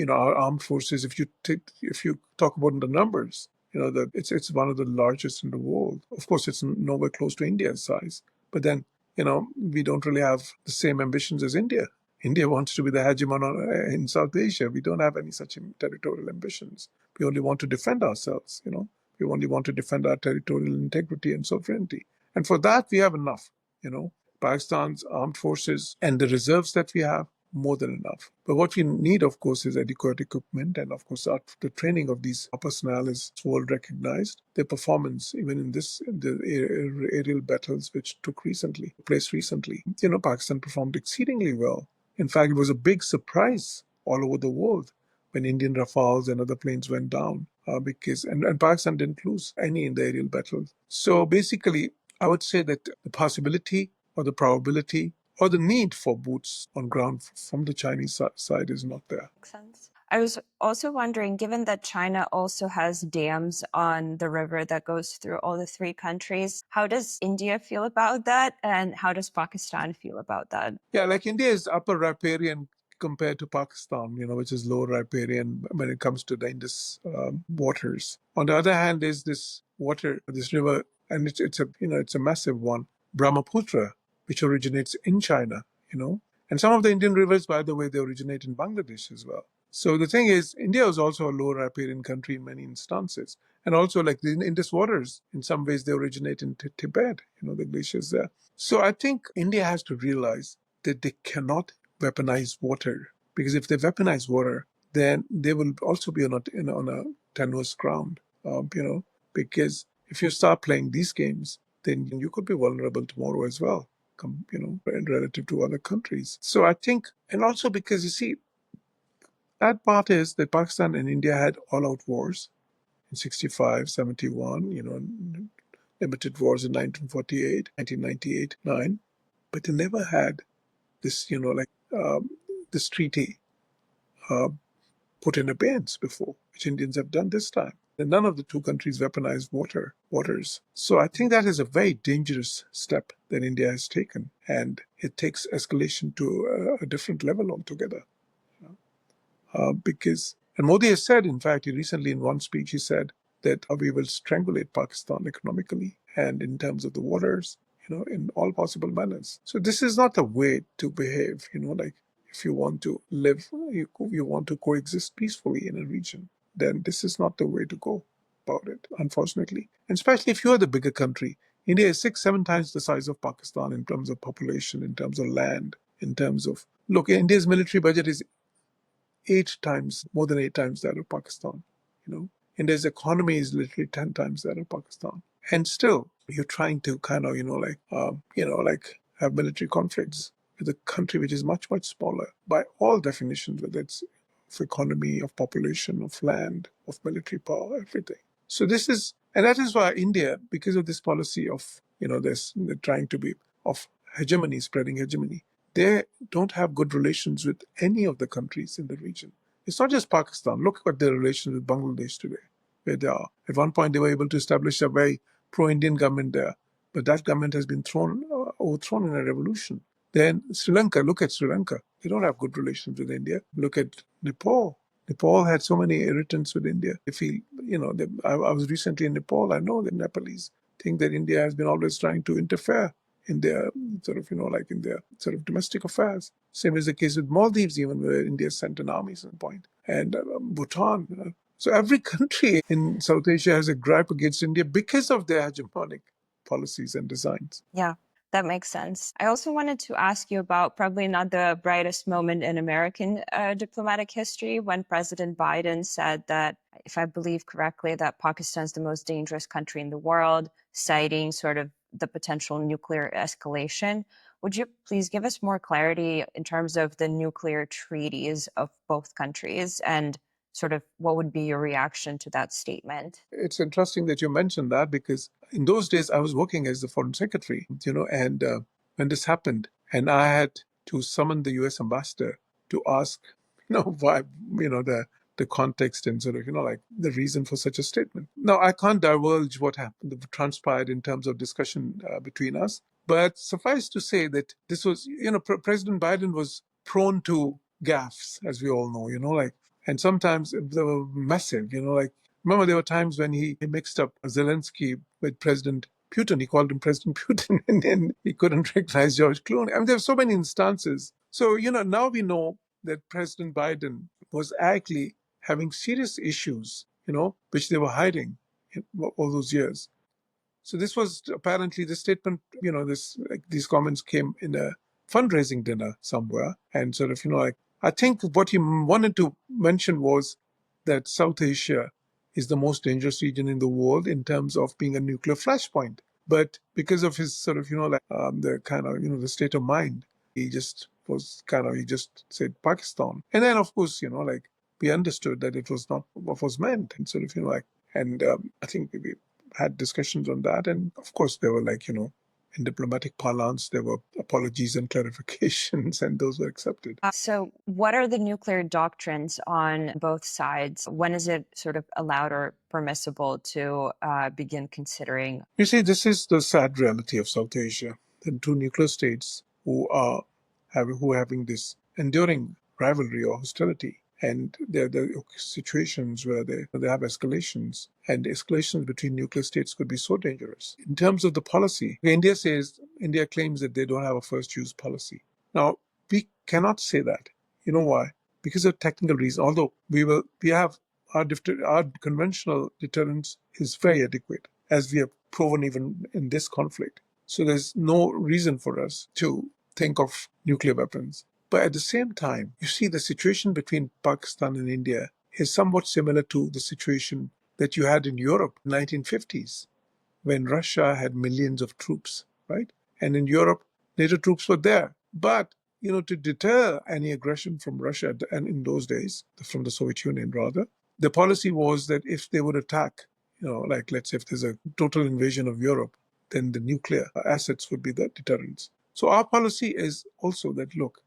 Our armed forces, if you talk about the numbers, that it's one of the largest in the world. Of course, it's nowhere close to India's size, but then, we don't really have the same ambitions as India. India wants to be the hegemon in South Asia. We don't have any such territorial ambitions. We only want to defend ourselves, We only want to defend our territorial integrity and sovereignty. And for that, we have enough, Pakistan's armed forces and the reserves that we have, more than enough. But what we need, of course, is adequate equipment. And of course, the training of these personnel is world recognized. Their performance, even in the aerial battles which took place recently, Pakistan performed exceedingly well. In fact, it was a big surprise all over the world when Indian Rafales and other planes went down and Pakistan didn't lose any in the aerial battles. So basically, I would say that the possibility or the probability or the need for boots on ground from the Chinese side is not there. Makes sense. I was also wondering, given that China also has dams on the river that goes through all the three countries, how does India feel about that? And how does Pakistan feel about that? Yeah, like India is upper riparian compared to Pakistan, which is lower riparian when it comes to the Indus waters. On the other hand, there's this river, and it's a massive one, Brahmaputra, which originates in China, And some of the Indian rivers, by the way, they originate in Bangladesh as well. So the thing is, India is also a lower riparian country in many instances. And also, like the Indus waters, in some ways, they originate in Tibet, the glaciers there. So I think India has to realize that they cannot weaponize water. Because if they weaponize water, then they will also be on a tenuous ground, because if you start playing these games, then you could be vulnerable tomorrow as well, relative to other countries. So I think, and also because you see, that part is that Pakistan and India had all-out wars in 65, 71, limited wars in 1948, 1998, 9, but they never had this, this treaty put in abeyance before, which Indians have done this time. And none of the two countries weaponized waters. So I think that is a very dangerous step that India has taken, and it takes escalation to a different level altogether. And Modi has said, in fact, recently in one speech, he said that we will strangulate Pakistan economically and in terms of the waters, in all possible manners. So this is not the way to behave, like if you want to live, you want to coexist peacefully in a region, then this is not the way to go about it, unfortunately. And especially if you are the bigger country. India is 6-7 times the size of Pakistan in terms of population, in terms of land, in terms of... Look, India's military budget is more than 8 times that of Pakistan. India's economy is literally 10 times that of Pakistan. And still, you're trying to kind of, have military conflicts with a country which is much, much smaller by all definitions, whether it's of economy, of population, of land, of military power, everything. So and that is why India, because of this policy of, they're trying to be of hegemony, spreading hegemony, they don't have good relations with any of the countries in the region. It's not just Pakistan. Look at their relations with Bangladesh today, where they are. At one point, they were able to establish a very pro-Indian government there, but that government has been overthrown in a revolution. Then Sri Lanka, look at Sri Lanka. They don't have good relations with India. Look at Nepal. Nepal had so many irritants with India. They feel, I was recently in Nepal. I know the Nepalese think that India has been always trying to interfere in their in their sort of domestic affairs. Same is the case with Maldives, even where India sent an army at some point, and Bhutan. So every country in South Asia has a gripe against India because of their hegemonic policies and designs. Yeah, that makes sense. I also wanted to ask you about probably not the brightest moment in American diplomatic history, when President Biden said that, if I believe correctly, that Pakistan's the most dangerous country in the world, citing sort of the potential nuclear escalation. Would you please give us more clarity in terms of the nuclear treaties of both countries and sort of what would be your reaction to that statement? It's interesting that you mentioned that, because in those days I was working as the foreign secretary, and when this happened, and I had to summon the U.S. ambassador to ask, why, the the context and sort of, the reason for such a statement. Now, I can't divulge what happened, transpired in terms of discussion between us, but suffice to say that this was, President Biden was prone to gaffes, as we all know, and sometimes they were massive, remember there were times when he mixed up Zelensky with President Putin. He called him President Putin, and then he couldn't recognize George Clooney. I mean, there are so many instances. So, now we know that President Biden was actually having serious issues, which they were hiding in all those years. So this was apparently the statement, these comments came in a fundraising dinner somewhere. And sort of, I think what he wanted to mention was that South Asia is the most dangerous region in the world in terms of being a nuclear flashpoint. But because of his sort of, the kind of, the state of mind, he just said Pakistan. And then, of course, we understood that it was not what was meant. And sort of, and I think we had discussions on that. And of course, there were in diplomatic parlance, there were apologies and clarifications, and those were accepted. So what are the nuclear doctrines on both sides? When is it sort of allowed or permissible to begin considering? You see, this is the sad reality of South Asia. The two nuclear states who are having this enduring rivalry or hostility. And there are situations where they have escalations, and escalations between nuclear states could be so dangerous. In terms of the policy, India claims that they don't have a first use policy. Now, we cannot say that. You know why? Because of technical reasons. Although we have our conventional deterrence is very adequate, as we have proven even in this conflict. So there's no reason for us to think of nuclear weapons. But at the same time, you see the situation between Pakistan and India is somewhat similar to the situation that you had in Europe in the 1950s, when Russia had millions of troops, right? And in Europe, NATO troops were there. But, to deter any aggression from Russia, and in those days, from the Soviet Union rather, the policy was that if they would attack, let's say if there's a total invasion of Europe, then the nuclear assets would be the deterrents. So our policy is also that, look,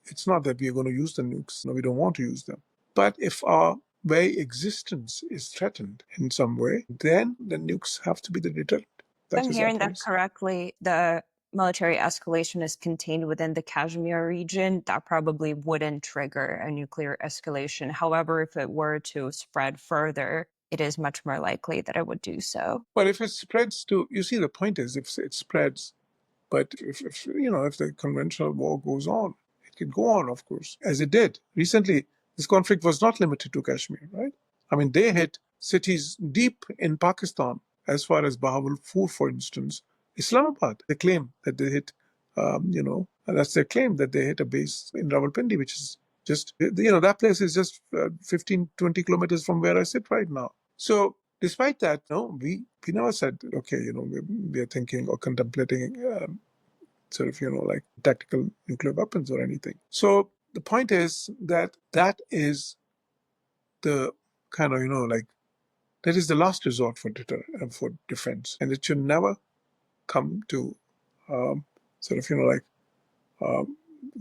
it's not that we are going to use the nukes. No, we don't want to use them. But if our very existence is threatened in some way, then the nukes have to be the deterrent. I'm hearing that correctly. The military escalation is contained within the Kashmir region. That probably wouldn't trigger a nuclear escalation. However, if it were to spread further, it is much more likely that it would do so. But if it spreads you see, the point is, if it spreads, but if the conventional war goes on, it can go on, of course, as it did. Recently, this conflict was not limited to Kashmir, right? I mean, they hit cities deep in Pakistan, as far as Bahawalpur, for instance. Islamabad, they claim that they hit, that's their claim, that they hit a base in Rawalpindi, which is just, that place is just 15, 20 kilometers from where I sit right now. So despite that, no, we never said, okay, we are thinking or contemplating sort of, tactical nuclear weapons or anything. So the point is that is the kind of, that is the last resort for defense. And it should never come to sort of,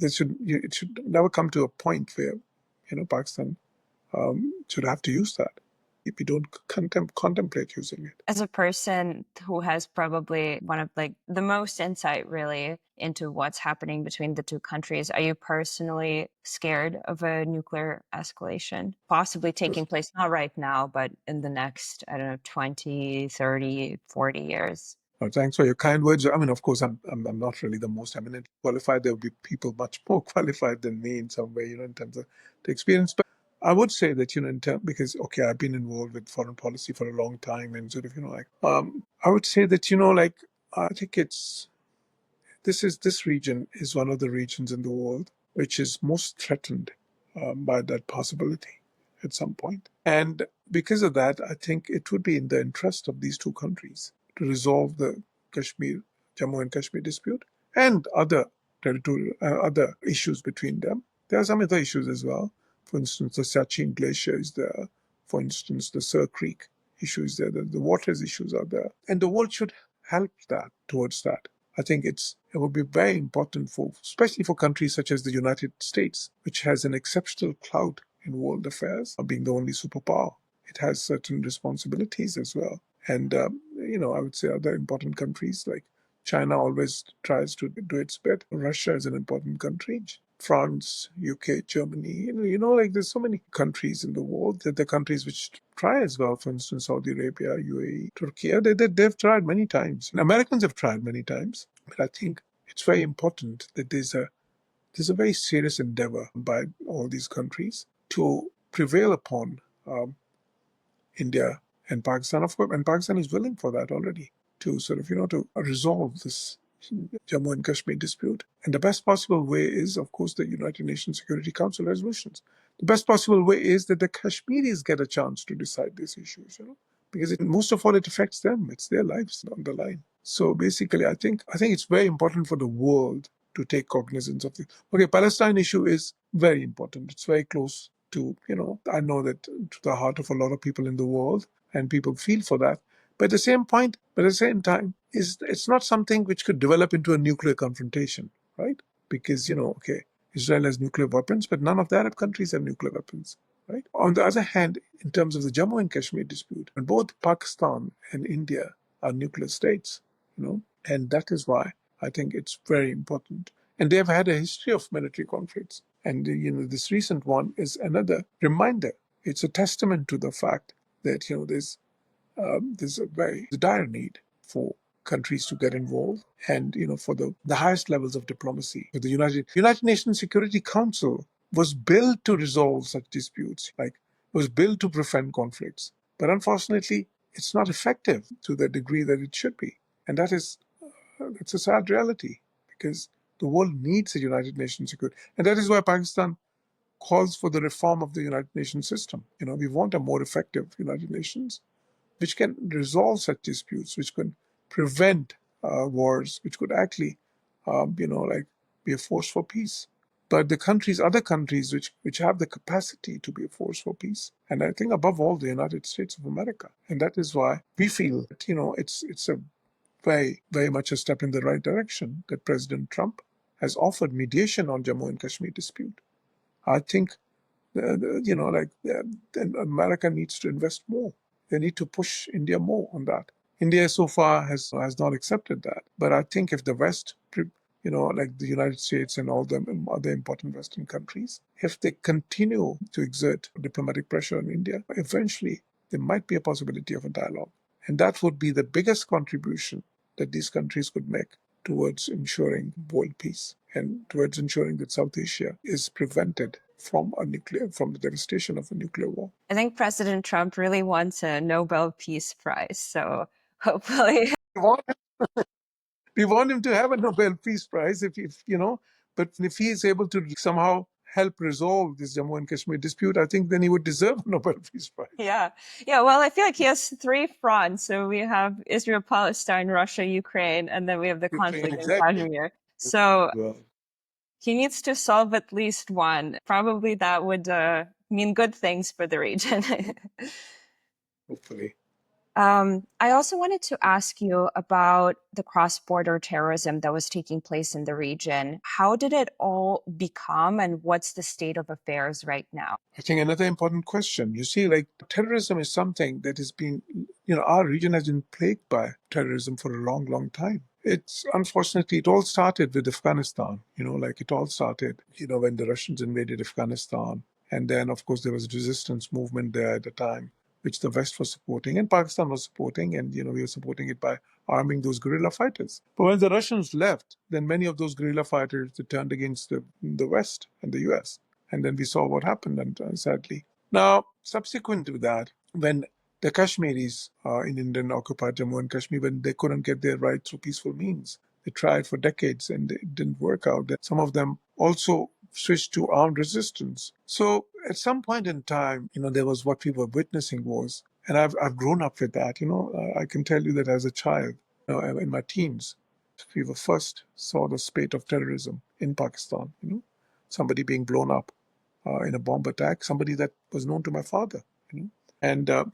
it should never come to a point where, Pakistan should have to use that. If we don't contemplate using it. As a person who has probably one of the most insight really into what's happening between the two countries, are you personally scared of a nuclear escalation possibly taking place, not right now, but in the next, 20, 30, 40 years? Oh, thanks for your kind words. I mean, of course, I'm not really the most eminent qualified. There will be people much more qualified than me in some way, in terms of the experience. But I would say that, because, okay, I've been involved with foreign policy for a long time, and sort of, I would say that, I think this region is one of the regions in the world which is most threatened by that possibility at some point. And because of that, I think it would be in the interest of these two countries to resolve the Jammu and Kashmir dispute and other other issues between them. There are some other issues as well. For instance, the Siachen Glacier is there. For instance, the Sir Creek issue is there. The waters issues are there. And the world should help towards that. I think it would be very important especially for countries such as the United States, which has an exceptional clout in world affairs, being the only superpower. It has certain responsibilities as well. And, I would say other important countries like China always tries to do its bit. Russia is an important country. France, UK, Germany, like there's so many countries in the world that the countries which try as well. For instance, Saudi Arabia, UAE, Turkey, they've tried many times. And Americans have tried many times. But I think it's very important that there's a very serious endeavor by all these countries to prevail upon India and Pakistan, of course, and Pakistan is willing for that already to sort of, to resolve this Jammu and Kashmir dispute. And the best possible way is, of course, the United Nations Security Council resolutions. The best possible way is that the Kashmiris get a chance to decide these issues, because most of all, it affects them. It's their lives on the line. So basically, I think it's very important for the world to take cognizance of it. Okay, Palestine issue is very important. It's very close to, I know that to the heart of a lot of people in the world, and people feel for that. But at the same time, it's not something which could develop into a nuclear confrontation, right? Because, okay, Israel has nuclear weapons, but none of the Arab countries have nuclear weapons, right? On the other hand, in terms of the Jammu and Kashmir dispute, both Pakistan and India are nuclear states, and that is why I think it's very important. And they have had a history of military conflicts. And, this recent one is another reminder. It's a testament to the fact that, there's a very dire need for countries to get involved and, for the highest levels of diplomacy. The United Nations Security Council was built to resolve such disputes, like it was built to prevent conflicts. But unfortunately, it's not effective to the degree that it should be. And that's a sad reality because the world needs a United Nations security. And that is why Pakistan calls for the reform of the United Nations system. We want a more effective United Nations which can resolve such disputes, which can prevent wars, which could actually, be a force for peace. But other countries which have the capacity to be a force for peace, and I think above all the United States of America, and that is why we feel that it's a very, very much a step in the right direction that President Trump has offered mediation on Jammu and Kashmir dispute. I think then America needs to invest more. They need to push India more on that. India so far has not accepted that. But I think if the West, like the United States and all the other important Western countries, if they continue to exert diplomatic pressure on India, eventually there might be a possibility of a dialogue. And that would be the biggest contribution that these countries could make towards ensuring world peace and towards ensuring that South Asia is prevented from the devastation of a nuclear war. I think President Trump really wants a Nobel Peace Prize. So hopefully. We want him to have a Nobel Peace Prize but if he is able to somehow help resolve this Jammu and Kashmir dispute, I think then he would deserve a Nobel Peace Prize. Yeah. Well, I feel like he has three fronts. So we have Israel, Palestine, Russia, Ukraine, and then we have the conflict in Kashmir. So he needs to solve at least one. Probably that would mean good things for the region. Hopefully. I also wanted to ask you about the cross-border terrorism that was taking place in the region. How did it all become, and what's the state of affairs right now? I think another important question. You see, like terrorism is something that has been, our region has been plagued by terrorism for a long, long time. Unfortunately, it all started with Afghanistan. It all started, when the Russians invaded Afghanistan. And then, of course, there was a resistance movement there at the time, which the West was supporting and Pakistan was supporting. And, we were supporting it by arming those guerrilla fighters. But when the Russians left, then many of those guerrilla fighters turned against the West and the US. And then we saw what happened, and sadly. Now, subsequent to that, when the Kashmiris in Indian occupied Jammu and Kashmir, when they couldn't get their right through peaceful means, they tried for decades and it didn't work out. Some of them also switched to armed resistance. So at some point in time, there was what we were witnessing was, and I've grown up with that. I can tell you that as a child, in my teens, we were first saw the spate of terrorism in Pakistan. Somebody being blown up in a bomb attack, somebody that was known to my father, and a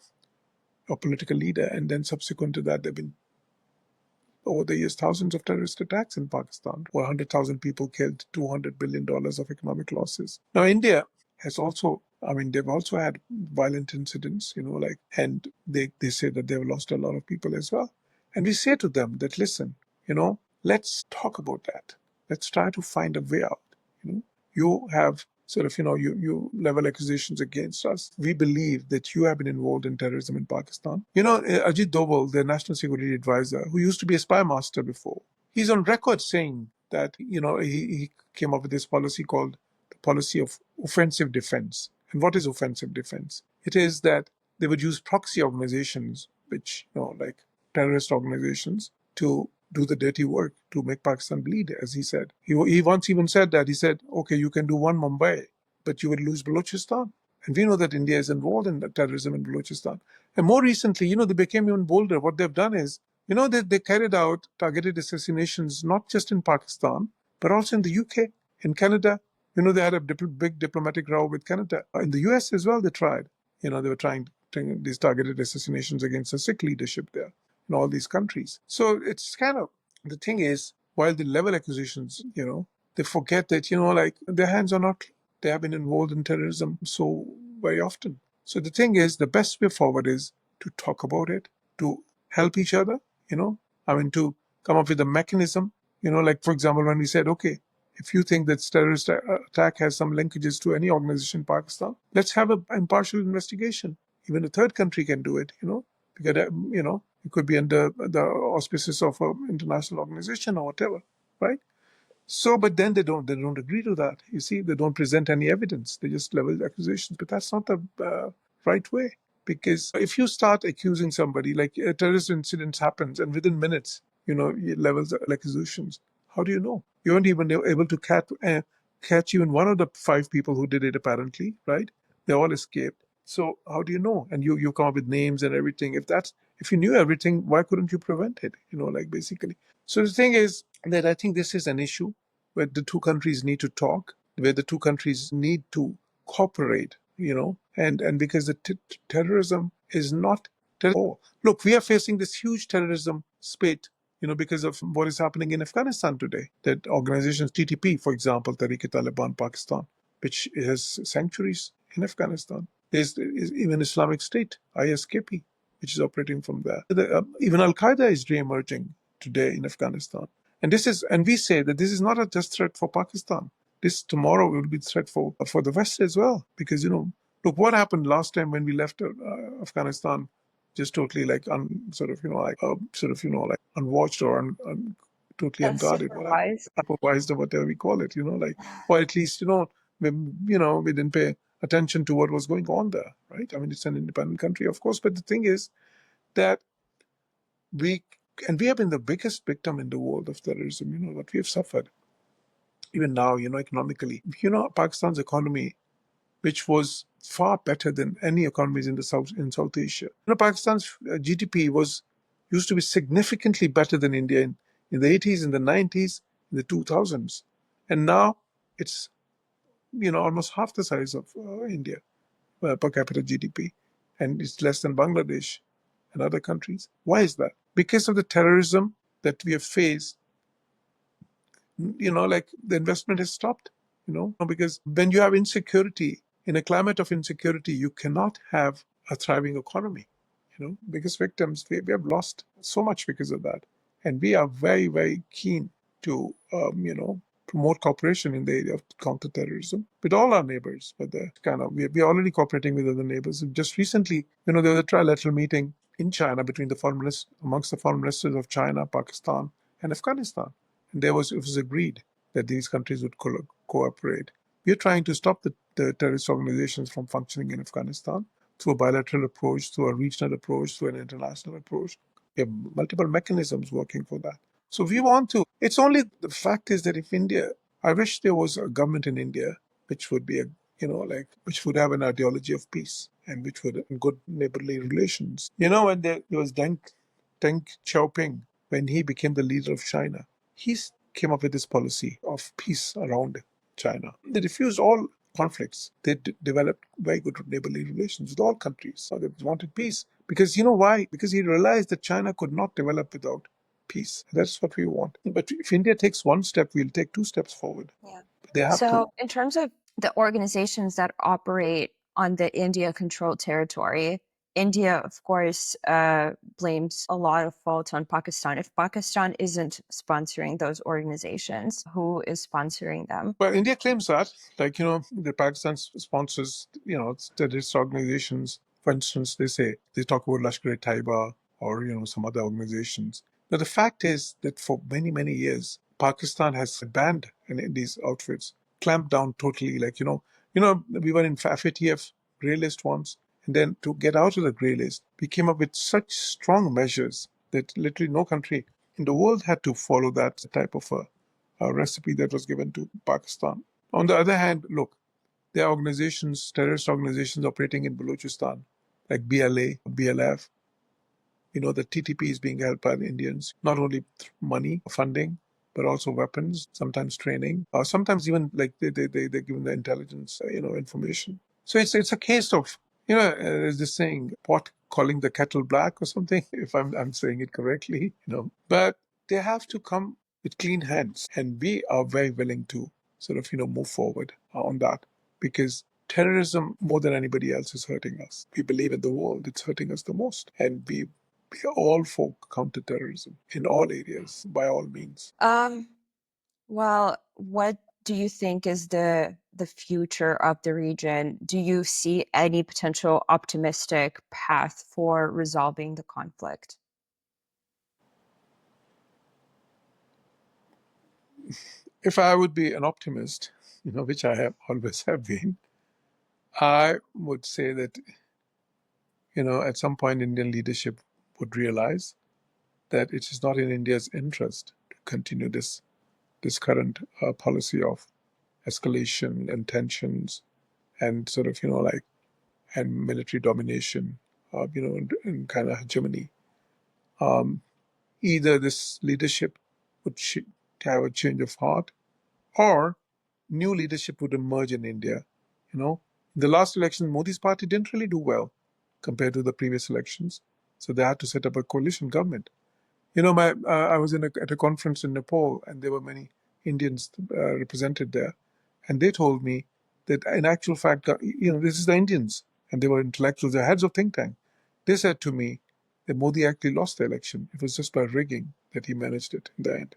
political leader. And then subsequent to that, there have been, over the years, thousands of terrorist attacks in Pakistan, where 100,000 people killed, $200 billion of economic losses. Now, India has also, I mean, they've also had violent incidents, and they say that they've lost a lot of people as well. And we say to them that, listen, let's talk about that. Let's try to find a way out. You have sort of, you level accusations against us. We believe that you have been involved in terrorism in Pakistan. Ajit Doval, the national security advisor, who used to be a spy master before, he's on record saying that, he came up with this policy called the policy of offensive defense. And what is offensive defense? It is that they would use proxy organizations, which, like terrorist organizations, to do the dirty work to make Pakistan bleed, as he said. He once even said that. He said, okay, you can do one Mumbai, but you will lose Balochistan. And we know that India is involved in the terrorism in Balochistan. And more recently, they became even bolder. What they've done is, they carried out targeted assassinations, not just in Pakistan, but also in the UK, in Canada. They had a big diplomatic row with Canada. In the US as well, they tried. They were trying these targeted assassinations against the Sikh leadership there in all these countries. So it's kind of, the thing is, while they level accusations, they forget that, like their hands are not clean. They have been involved in terrorism so very often. So the thing is, the best way forward is to talk about it, to help each other, to come up with a mechanism, like for example, when we said, okay, if you think that terrorist attack has some linkages to any organization in Pakistan, let's have an impartial investigation. Even a third country can do it, because, it could be under the auspices of an international organization or whatever, right? So, but then they don't agree to that. You see, they don't present any evidence. They just level accusations. But that's not the right way. Because if you start accusing somebody, like a terrorist incident happens, and within minutes, you levels accusations, how do you know? You weren't even able to catch even one of the 5 people who did it, apparently, right? They all escaped. So how do you know? And you come up with names and everything. If you knew everything, why couldn't you prevent it? Like basically. So the thing is that I think this is an issue where the two countries need to talk, where the two countries need to cooperate, and because the terrorism is not terrorism. Look, we are facing this huge terrorism spate, because of what is happening in Afghanistan today. That organizations, TTP, for example, Tariq-e-Taliban Pakistan, which has sanctuaries in Afghanistan. There's even Islamic State, ISKP, which is operating from there. Even Al Qaeda is re-emerging today in Afghanistan. And we say that this is not a just threat for Pakistan. This tomorrow will be a threat for the West as well. Because, look what happened last time when we left Afghanistan, just totally like like unwatched or totally unguarded, unsupervised or whatever we call it, or at least, we didn't pay attention to what was going on there, right? I mean, it's an independent country, of course, but the thing is that we have been the biggest victim in the world of terrorism. What we have suffered, even now, economically. Pakistan's economy, which was far better than any economies in South Asia. Pakistan's GDP used to be significantly better than India in the 80s, in the 90s, in the 2000s, and now it's almost half the size of India per capita GDP, and it's less than Bangladesh and other countries. Why is that? Because of the terrorism that we have faced, like the investment has stopped, because when you have insecurity, in a climate of insecurity, you cannot have a thriving economy. Biggest victims, we have lost so much because of that. And we are very, very keen to, promote cooperation in the area of counterterrorism with all our neighbors. But we're already cooperating with other neighbors. Just recently, there was a trilateral meeting in China between amongst the foreign ministers of China, Pakistan, and Afghanistan. And it was agreed that these countries would cooperate. We are trying to stop the terrorist organizations from functioning in Afghanistan through a bilateral approach, through a regional approach, through an international approach. We have multiple mechanisms working for that. So we want to. It's only the fact is that if India, I wish there was a government in India which would be which would have an ideology of peace and which would have good neighborly relations. When there was Deng Xiaoping, when he became the leader of China, he came up with this policy of peace around China. They refused all conflicts. They developed very good neighborly relations with all countries. So they wanted peace. Because you know why? Because he realized that China could not develop without peace. That's what we want. But if India takes one step, we'll take 2 steps forward. Yeah. They have So, to. in terms of the organizations that operate on the India-controlled territory, India, of course, blames a lot of fault on Pakistan. If Pakistan isn't sponsoring those organizations, who is sponsoring them? Well, India claims that, the Pakistan sponsors, terrorist organizations. For instance, they talk about Lashkar-e-Taiba or, some other organizations. Now, the fact is that for many, many years, Pakistan has banned these outfits, clamped down totally. We were in FATF grey list once, and then to get out of the grey list, we came up with such strong measures that literally no country in the world had to follow that type of a recipe that was given to Pakistan. On the other hand, look, there are organizations, terrorist organizations operating in Balochistan, like BLA, BLF. The TTP is being held by the Indians, not only money, funding, but also weapons, sometimes training, sometimes even like they're given the intelligence, information. So it's a case of, there's this saying, pot calling the kettle black or something, if I'm saying it correctly, But they have to come with clean hands, and we are very willing to sort of, move forward on that, because terrorism, more than anybody else, is hurting us. We believe in the world, it's hurting us the most, and we are all for counterterrorism in all areas, by all means. Well, what do you think is the future of the region? Do you see any potential optimistic path for resolving the conflict? If I would be an optimist, which I have always have been, I would say that, at some point Indian leadership would realize that it is not in India's interest to continue this current policy of escalation and tensions and sort of, and military domination, and kind of hegemony. Either this leadership would have a change of heart, or new leadership would emerge in India. The last election, Modi's party didn't really do well compared to the previous elections, so they had to set up a coalition government. I was at a conference in Nepal, and there were many Indians represented there, and they told me that in actual fact, this is the Indians, and they were intellectuals, they're heads of think tank. They said to me that Modi actually lost the election. It was just by rigging that he managed it in the end.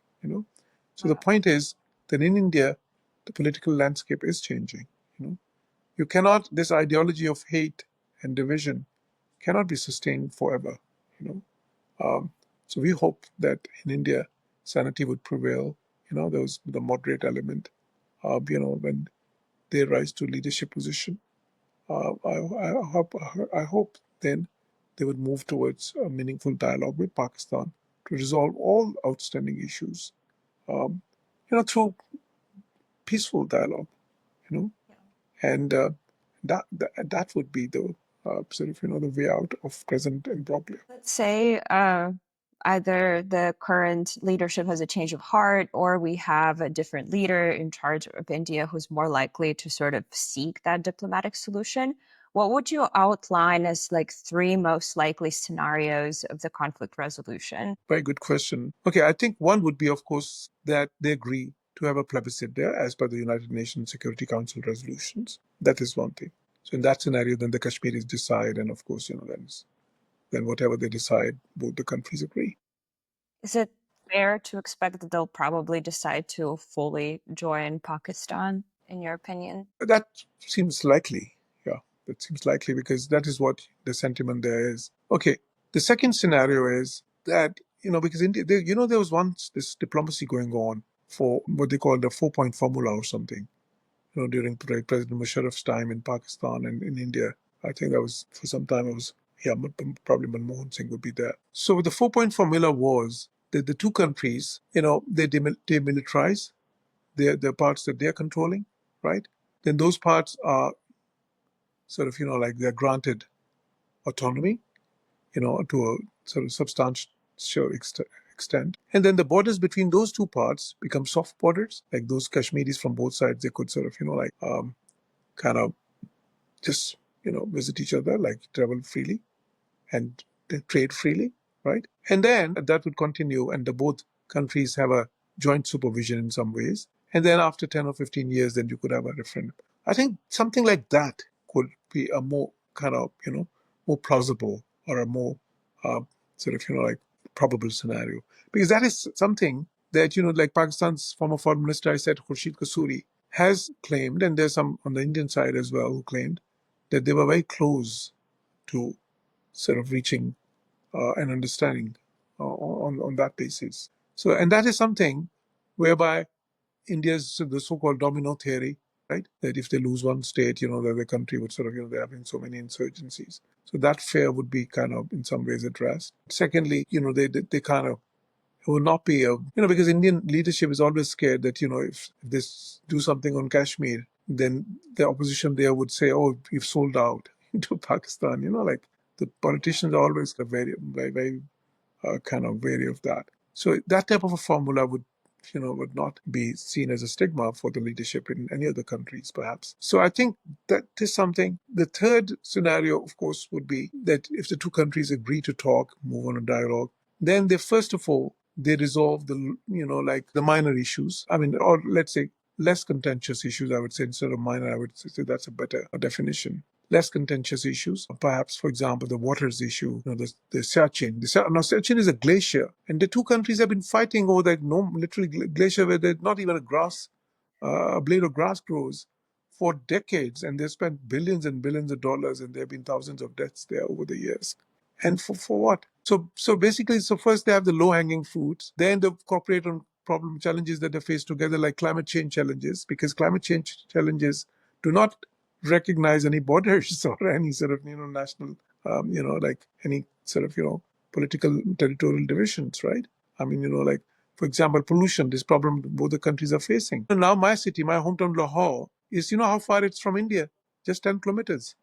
So the point is that in India, the political landscape is changing. You cannot, this ideology of hate and division cannot be sustained forever. So we hope that in India, sanity would prevail. Those the moderate element. When they rise to leadership position, I hope then they would move towards a meaningful dialogue with Pakistan to resolve all outstanding issues. Through peaceful dialogue. And that would be the sort of the way out of present and problem. Let's say either the current leadership has a change of heart, or we have a different leader in charge of India who's more likely to sort of seek that diplomatic solution. What would you outline as like 3 most likely scenarios of the conflict resolution? Very good question. Okay, I think one would be, of course, that they agree to have a plebiscite there as per the United Nations Security Council resolutions. That is one thing. So in that scenario, then the Kashmiris decide, and of course, then whatever they decide, both the countries agree. Is it fair to expect that they'll probably decide to fully join Pakistan, in your opinion? That seems likely. Yeah, that seems likely because that is what the sentiment there is. Okay, the second scenario is that, because India, there was once this diplomacy going on for what they call the 4-point formula or something, during President Musharraf's time in Pakistan and in India. I think that was for some time. It was, yeah, probably Manmohan Singh would be there. So the 4-point formula was that the two countries, they demilitarize the parts that they're controlling, right? Then those parts are sort of, like they're granted autonomy, to a sort of substantial extent. And then the borders between those two parts become soft borders, like those Kashmiris from both sides, they could sort of, kind of just, visit each other, like travel freely and they trade freely, right? And then that would continue, and the both countries have a joint supervision in some ways. And then after 10 or 15 years, then you could have a referendum. I think something like that could be a more kind of, more plausible or a more uh, sort of, like probable scenario. Because that is something that, like Pakistan's former foreign minister, I said, Khurshid Kasuri, has claimed, and there's some on the Indian side as well who claimed that they were very close to sort of reaching an understanding on that basis. So, and that is something whereby India's the so-called domino theory, right? That if they lose one state, that the country would sort of, they're having so many insurgencies. So that fear would be kind of in some ways addressed. Secondly, they kind of it would not be because Indian leadership is always scared that, if they do something on Kashmir, then the opposition there would say, oh, you've sold out to Pakistan, like the politicians are always very, very, very kind of wary of that. So that type of a formula would not be seen as a stigma for the leadership in any other countries, perhaps. So I think that is something. The third scenario, of course, would be that if the two countries agree to talk, move on a dialogue, then they first of all they resolve the like the minor issues. I mean, or let's say less contentious issues. I would say instead of minor, I would say that's a better definition. Less contentious issues, perhaps, for example, the waters issue, the Siachen. Now, Siachen is a glacier, and the two countries have been fighting over that literally glacier where there's not even a blade of grass grows for decades, and they've spent billions and billions of dollars, and there have been thousands of deaths there over the years. And for what? So basically, first they have the low-hanging fruits, then they cooperate on problem challenges that they face together, like climate change challenges, because climate change challenges do not recognize any borders or any sort of national like any sort of political territorial divisions, right? I mean, like for example, pollution, this problem both the countries are facing. And now my city, my hometown Lahore, is how far it's from India, just 10 kilometers.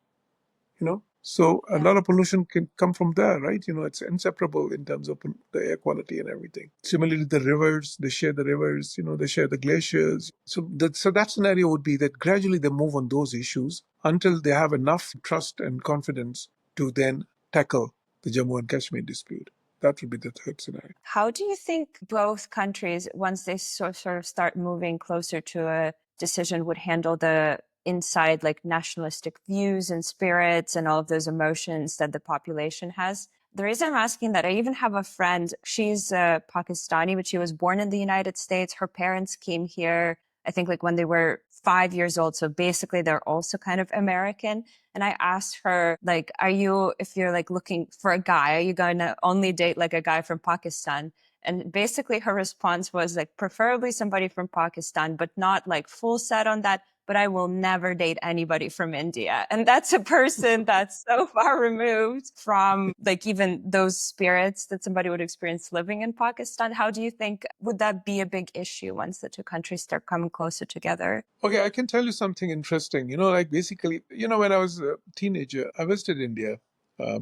So a lot of pollution can come from there, right? It's inseparable in terms of the air quality and everything. Similarly, the rivers, they share the rivers, they share the glaciers. So that scenario would be that gradually they move on those issues until they have enough trust and confidence to then tackle the Jammu and Kashmir dispute. That would be the third scenario. How do you think both countries, once they sort of start moving closer to a decision, would handle the inside like nationalistic views and spirits and all of those emotions that the population has? The reason I'm asking that, I even have a friend, she's Pakistani, but she was born in the United States. Her parents came here, I think like when they were 5 years old. So basically they're also kind of American. And I asked her, like, if you're like looking for a guy, are you going to only date like a guy from Pakistan? And basically her response was like, preferably somebody from Pakistan, but not like full set on that. But I will never date anybody from India. And that's a person that's so far removed from like even those spirits that somebody would experience living in Pakistan. How do you think, would that be a big issue once the two countries start coming closer together? Okay, I can tell you something interesting. Like basically, when I was a teenager, I visited India. I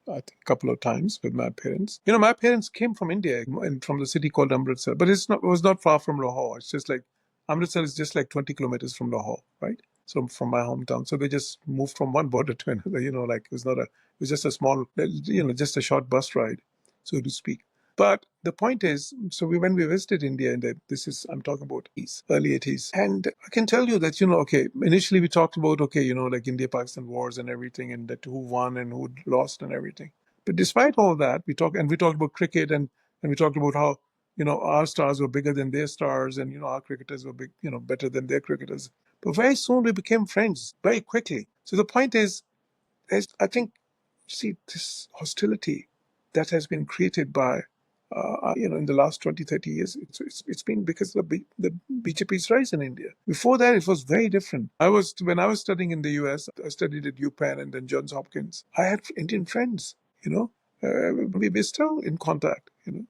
think a couple of times with my parents. My parents came from India and from the city called Amritsar, but it was not far from Lahore. It's just like Amritsar is just like 20 kilometers from Lahore, right? So from my hometown. So they just moved from one border to another, like it was just a small, just a short bus ride, so to speak. But the point is, so when we visited India, and I'm talking about early 80s, and I can tell you that, okay, initially we talked about, okay, like India-Pakistan wars and everything, and that who won and who lost and everything. But despite all that, we talked about cricket, and we talked about how, our stars were bigger than their stars, and, our cricketers were big, better than their cricketers. But very soon we became friends, very quickly. So the point is I think, see, this hostility that has been created by, in the last 20, 30 years, it's been because of the BJP's rise in India. Before that, it was very different. When I was studying in the US, I studied at UPenn and then Johns Hopkins. I had Indian friends, we're still in contact, and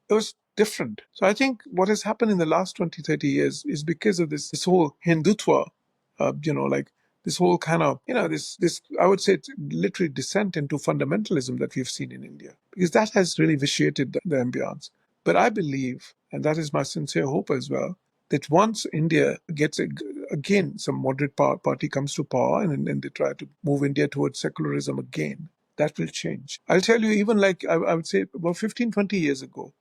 it was different. So I think what has happened in the last 20, 30 years is because of this whole Hindutva, like this whole kind of, this, I would say, it's literally descent into fundamentalism that we've seen in India, because that has really vitiated the ambience. But I believe, and that is my sincere hope as well, that once India gets, again, some moderate party comes to power and they try to move India towards secularism again, that will change. I'll tell you, even like I would say about 15, 20 years ago,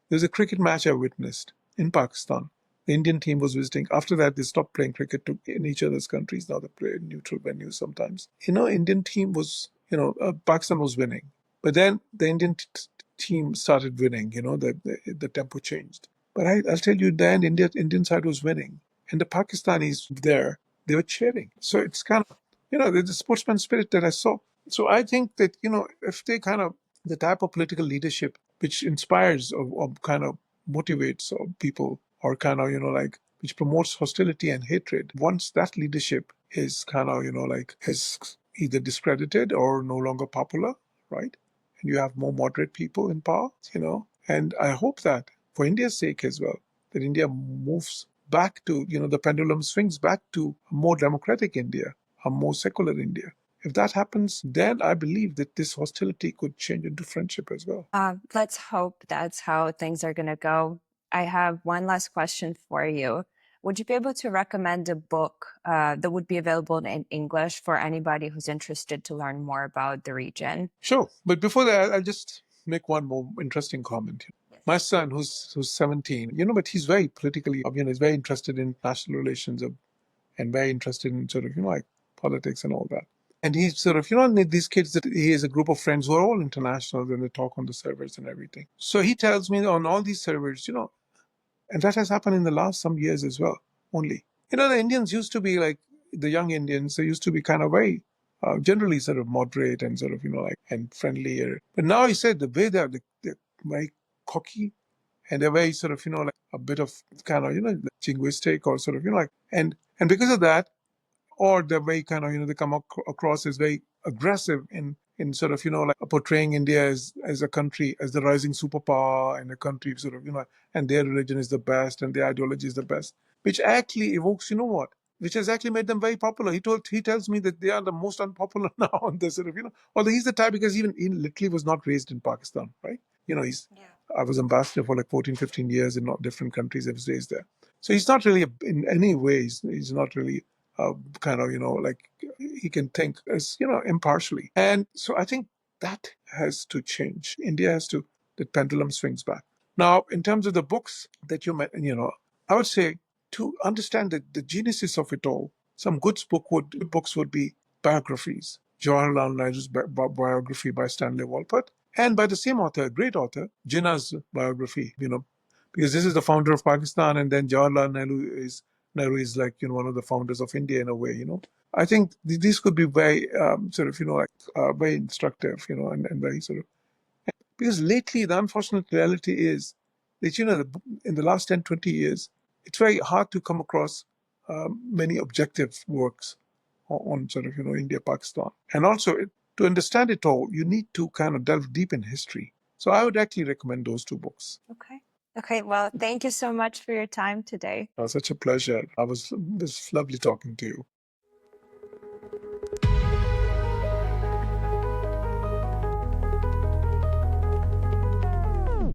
there's a cricket match I witnessed in Pakistan. The Indian team was visiting. After that, they stopped playing cricket in each other's countries. Now they play in neutral venues sometimes. Indian team was, Pakistan was winning. But then the Indian team started winning, the tempo changed. But I'll tell you, then Indian side was winning. And the Pakistanis there, they were cheering. So it's kind of, the sportsman spirit that I saw. So I think that, if they kind of, the type of political leadership which inspires or kind of motivates people or kind of, which promotes hostility and hatred, once that leadership is kind of, is either discredited or no longer popular, right? And you have more moderate people in power, and I hope that for India's sake as well, that India moves back to, the pendulum swings back to a more democratic India, a more secular India. If that happens, then I believe that this hostility could change into friendship as well. Let's hope that's how things are going to go. I have one last question for you. Would you be able to recommend a book that would be available in English for anybody who's interested to learn more about the region? Sure. But before that, I'll just make one more interesting comment. My son, who's 17, but he's very politically, he's very interested in national relations and very interested in sort of, like politics and all that. And he's sort of, these kids that he has a group of friends who are all international and they talk on the servers and everything. So he tells me on all these servers, and that has happened in the last some years as well, only. The Indians used to be like the young Indians, they used to be kind of very, generally sort of moderate and sort of, and friendlier. But now he said the way they're very cocky and they're very sort of, like a bit of kind of, jingoistic or sort of, and because of that, or the way kind of, they come across as very aggressive in sort of, like portraying India as a country, as the rising superpower and a country sort of, and their religion is the best and their ideology is the best, which actually evokes, which has actually made them very popular. He tells me that they are the most unpopular now on the sort of, although he's the type because even he literally was not raised in Pakistan, right? He's I was ambassador for like 14, 15 years in different countries. I was raised there. So he's not really, in any ways, he's not really kind of, like he can think as, impartially. And so I think that has to change. India has to, the pendulum swings back. Now, in terms of the books that you met, I would say to understand the genesis of it all, some good books would be biographies. Jawaharlal Nehru's biography by Stanley Walpott, and by the same author, a great author, Jinnah's biography, because this is the founder of Pakistan, and then Jawaharlal Nehru is like, one of the founders of India in a way, I think these could be very sort of, very instructive, and very sort of, because lately the unfortunate reality is that, in the last 10, 20 years, it's very hard to come across many objective works on sort of, India, Pakistan. And also, to understand it all, you need to kind of delve deep in history. So I would actually recommend those two books. Okay. Well, thank you so much for your time today. Such a pleasure. It was lovely talking to you.